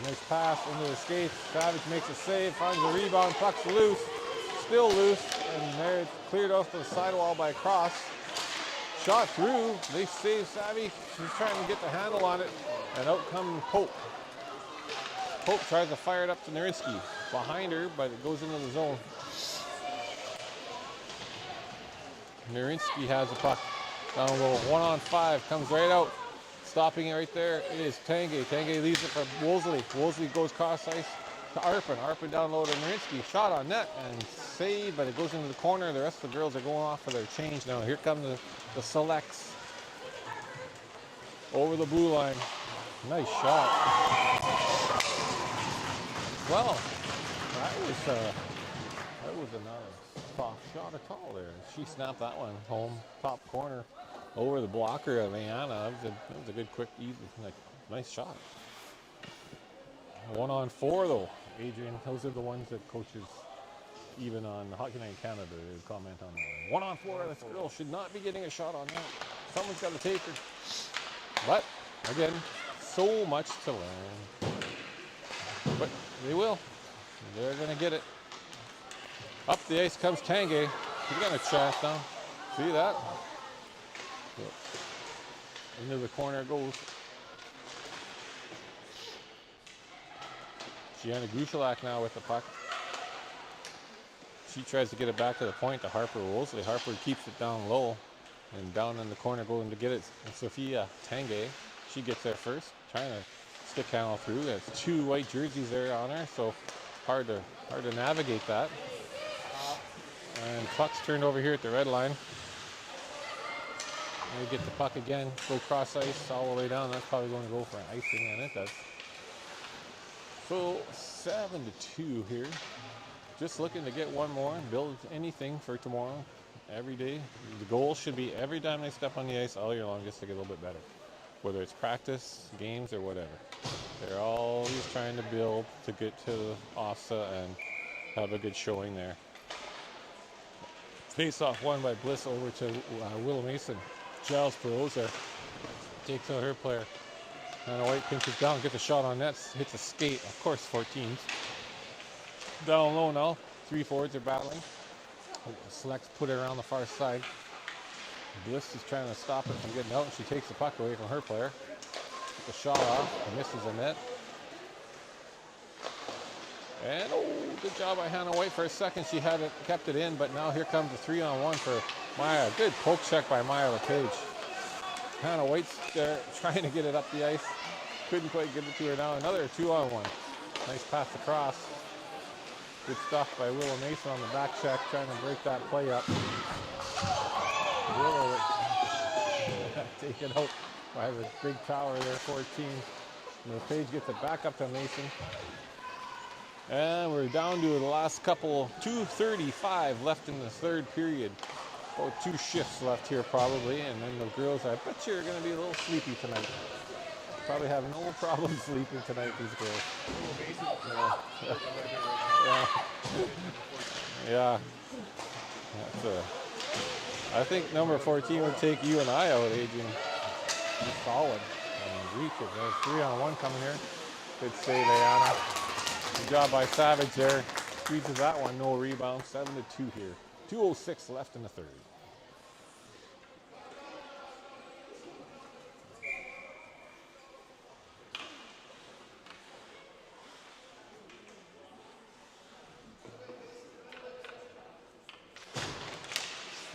Nice pass into the skates. Savage makes a save, finds the rebound, puck's loose, still loose, and there it's cleared off the sidewall by Cross. Shot through, they save Savvy. She's trying to get the handle on it, and out comes Pope. Pope tries to fire it up to Narinsky. Behind her, but it goes into the zone. Narinsky has the puck. Down low, 1-on-5, comes right out. Stopping it right there is Tanguay. Tanguay leaves it for Wolseley. Wolseley goes cross ice to Arpin. Arpin down low to Narinsky. Shot on net and save, but it goes into the corner. The rest of the girls are going off for their change now. Here come the Selects. Over the blue line. Nice shot. Well, that was not a soft shot at all there. She snapped that one home, top corner. Over the blocker of Anna. That was a good, quick, easy, nice shot. 1-on-4 though. Adrian, those are the ones that coaches, even on Hockey Night in Canada, they comment on that. 1-on-4, this girl should not be getting a shot on that. Someone's got to take her. But, again, so much to learn. But they will. They're going to get it. Up the ice comes Tanguay. He's got a chance now. See that? Into the corner goes. Gianna Grushelak now with the puck. She tries to get it back to the point to Harper Wolseley. Harper keeps it down low. And down in the corner going to get it. And Sophia Tanguay, she gets there first. Trying to stick handle through. There's 2 white jerseys there on her. So hard to navigate that. And puck's turned over here at the red line. They get the puck again, go cross ice all the way down. That's probably going to go for an icing, and it does. So 7-2 here. Just looking to get one more and build anything for tomorrow. Every day. The goal should be every time they step on the ice all year long just to get a little bit better. Whether it's practice, games, or whatever. They're always trying to build to get to OSSA and have a good showing there. Face off won by Bliss over to Will Mason. Giles Perosa takes out her player. And White pinches down, gets a shot on net, hits a skate. Of course, 14s. Down low now. 3 forwards are battling. Selects put it around the far side. Bliss is trying to stop it from getting out, and she takes the puck away from her player. Gets the shot off, misses the net. And good job by Hannah White. For a second she had it, kept it in, but now here comes the 3-on-1 for Maya. Good poke check by Maya LePage. Hannah White's there trying to get it up the ice. Couldn't quite get it to her now. Another 2-on-1. Nice pass across. Good stuff by Willow Mason on the back check, trying to break that play up. Willow taken out by the big tower there, 14. And LePage gets it back up to Mason. And we're down to the last couple, 2:35 left in the third period. About 2 shifts left here probably, and then the girls, I bet you are going to be a little sleepy tonight. Probably have no problem sleeping tonight, these girls. Yeah. I think number 14 would take you and I out, Adrian. He's solid. And reach it. There's 3-on-1 coming here. Good save, Ayana. Good job by Savage there. Squeezes that one, no rebound. 7-2 here. 2:06 left in the third.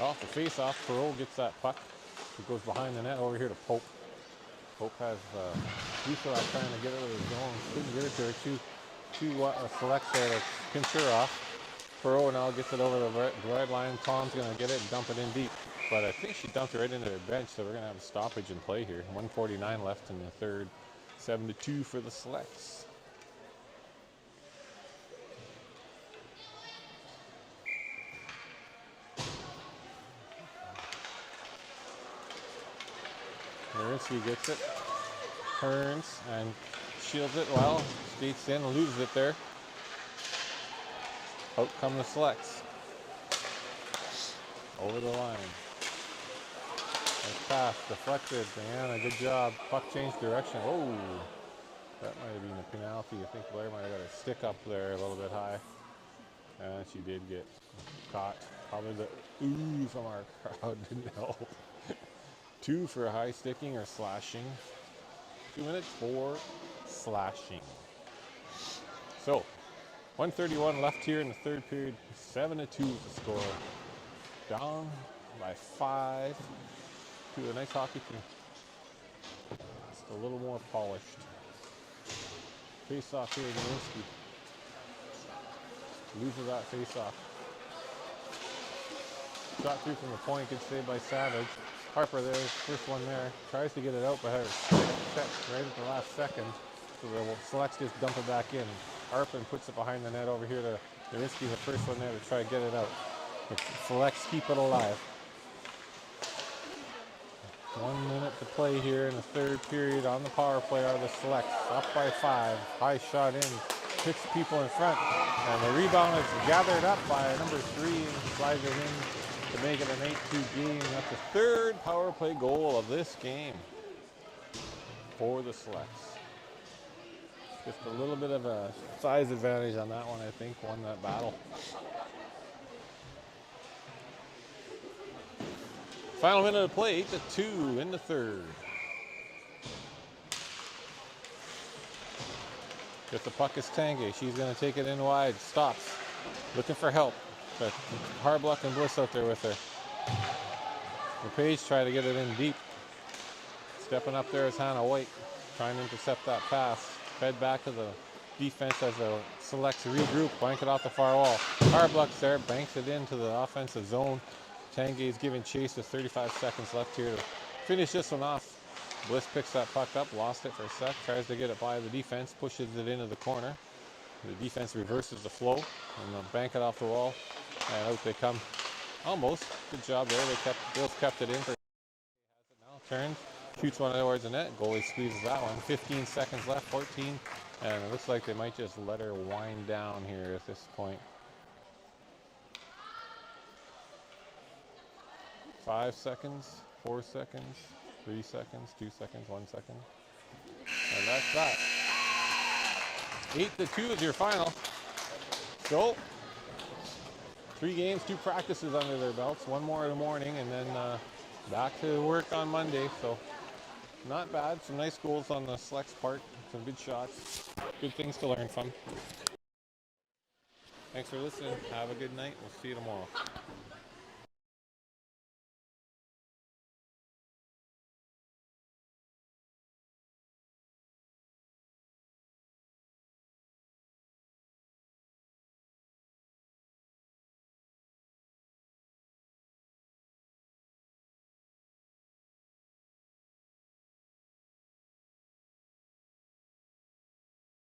Off the face-off, Perot gets that puck. It goes behind the net over here to Pope. Pope has Dushak trying to get it out of the zone. Couldn't get it to her. Two selects there to pinch her off. Perot now gets it over the red line. Tom's going to get it and dump it in deep. But I think she dumped it right into their bench, so we're going to have a stoppage in play here. 1:49 left in the third. 7-2 for the selects. Marinsky gets it, turns and shields it well, skates in, loses it there. Out come the Selects. Over the line. Nice pass, deflected. Diana, good job. Puck changed direction. Oh, that might have been a penalty. I think Blair might have got a stick up there a little bit high. And she did get caught. Probably the ooh from our crowd didn't help. 2 for high sticking or slashing. 2 minutes for slashing. So, 1:31 left here in the third period. 7-2 is the score. Down by 5 to a nice hockey team. Just a little more polished. Face off here, Nowinski. Loses that face off. Shot through from the point, good save by Savage. Harper there, first one there. Tries to get it out, but had it set right at the last second. So the Selects just dump it back in. Harper puts it behind the net over here to Nowinski, the first one there to try to get it out. The Selects keep it alive. 1 minute to play here in the third period on the power play are the Selects. Up by 5. High shot in. Hits people in front. And the rebound is gathered up by number 3 and slides it in to make it an 8-2 game. That's the third power play goal of this game for the Selects. Just a little bit of a size advantage on that one, I think, won that battle. Final minute of play, 8-2 in the third. Gets the puck is Tanguay. She's going to take it in wide. Stops. Looking for help. But Harbluck and Bliss out there with her. LePage try to get it in deep. Stepping up there is Hannah White. Trying to intercept that pass. Fed back to the defense as the Selects regroup. Bank it off the far wall. Harbluck's there. Banks it into the offensive zone. Tanguay's giving chase with 35 seconds left here to finish this one off. Bliss picks that puck up, lost it for a sec, tries to get it by the defense, pushes it into the corner. The defense reverses the flow and they'll bank it off the wall. And out they come. Almost. Good job there. Bills kept it in. Has it now. Turns. Shoots one towards the net. Goalie squeezes that one. 15 seconds left. 14. And it looks like they might just let her wind down here at this point. 5 seconds, 4 seconds, 3 seconds, 2 seconds, 1 second. And that's that. 8-2 is your final. So, 3 games, 2 practices under their belts. 1 more in the morning and then back to work on Monday. So, not bad. Some nice goals on the Selects part. Some good shots. Good things to learn from. Thanks for listening. Have a good night. We'll see you tomorrow.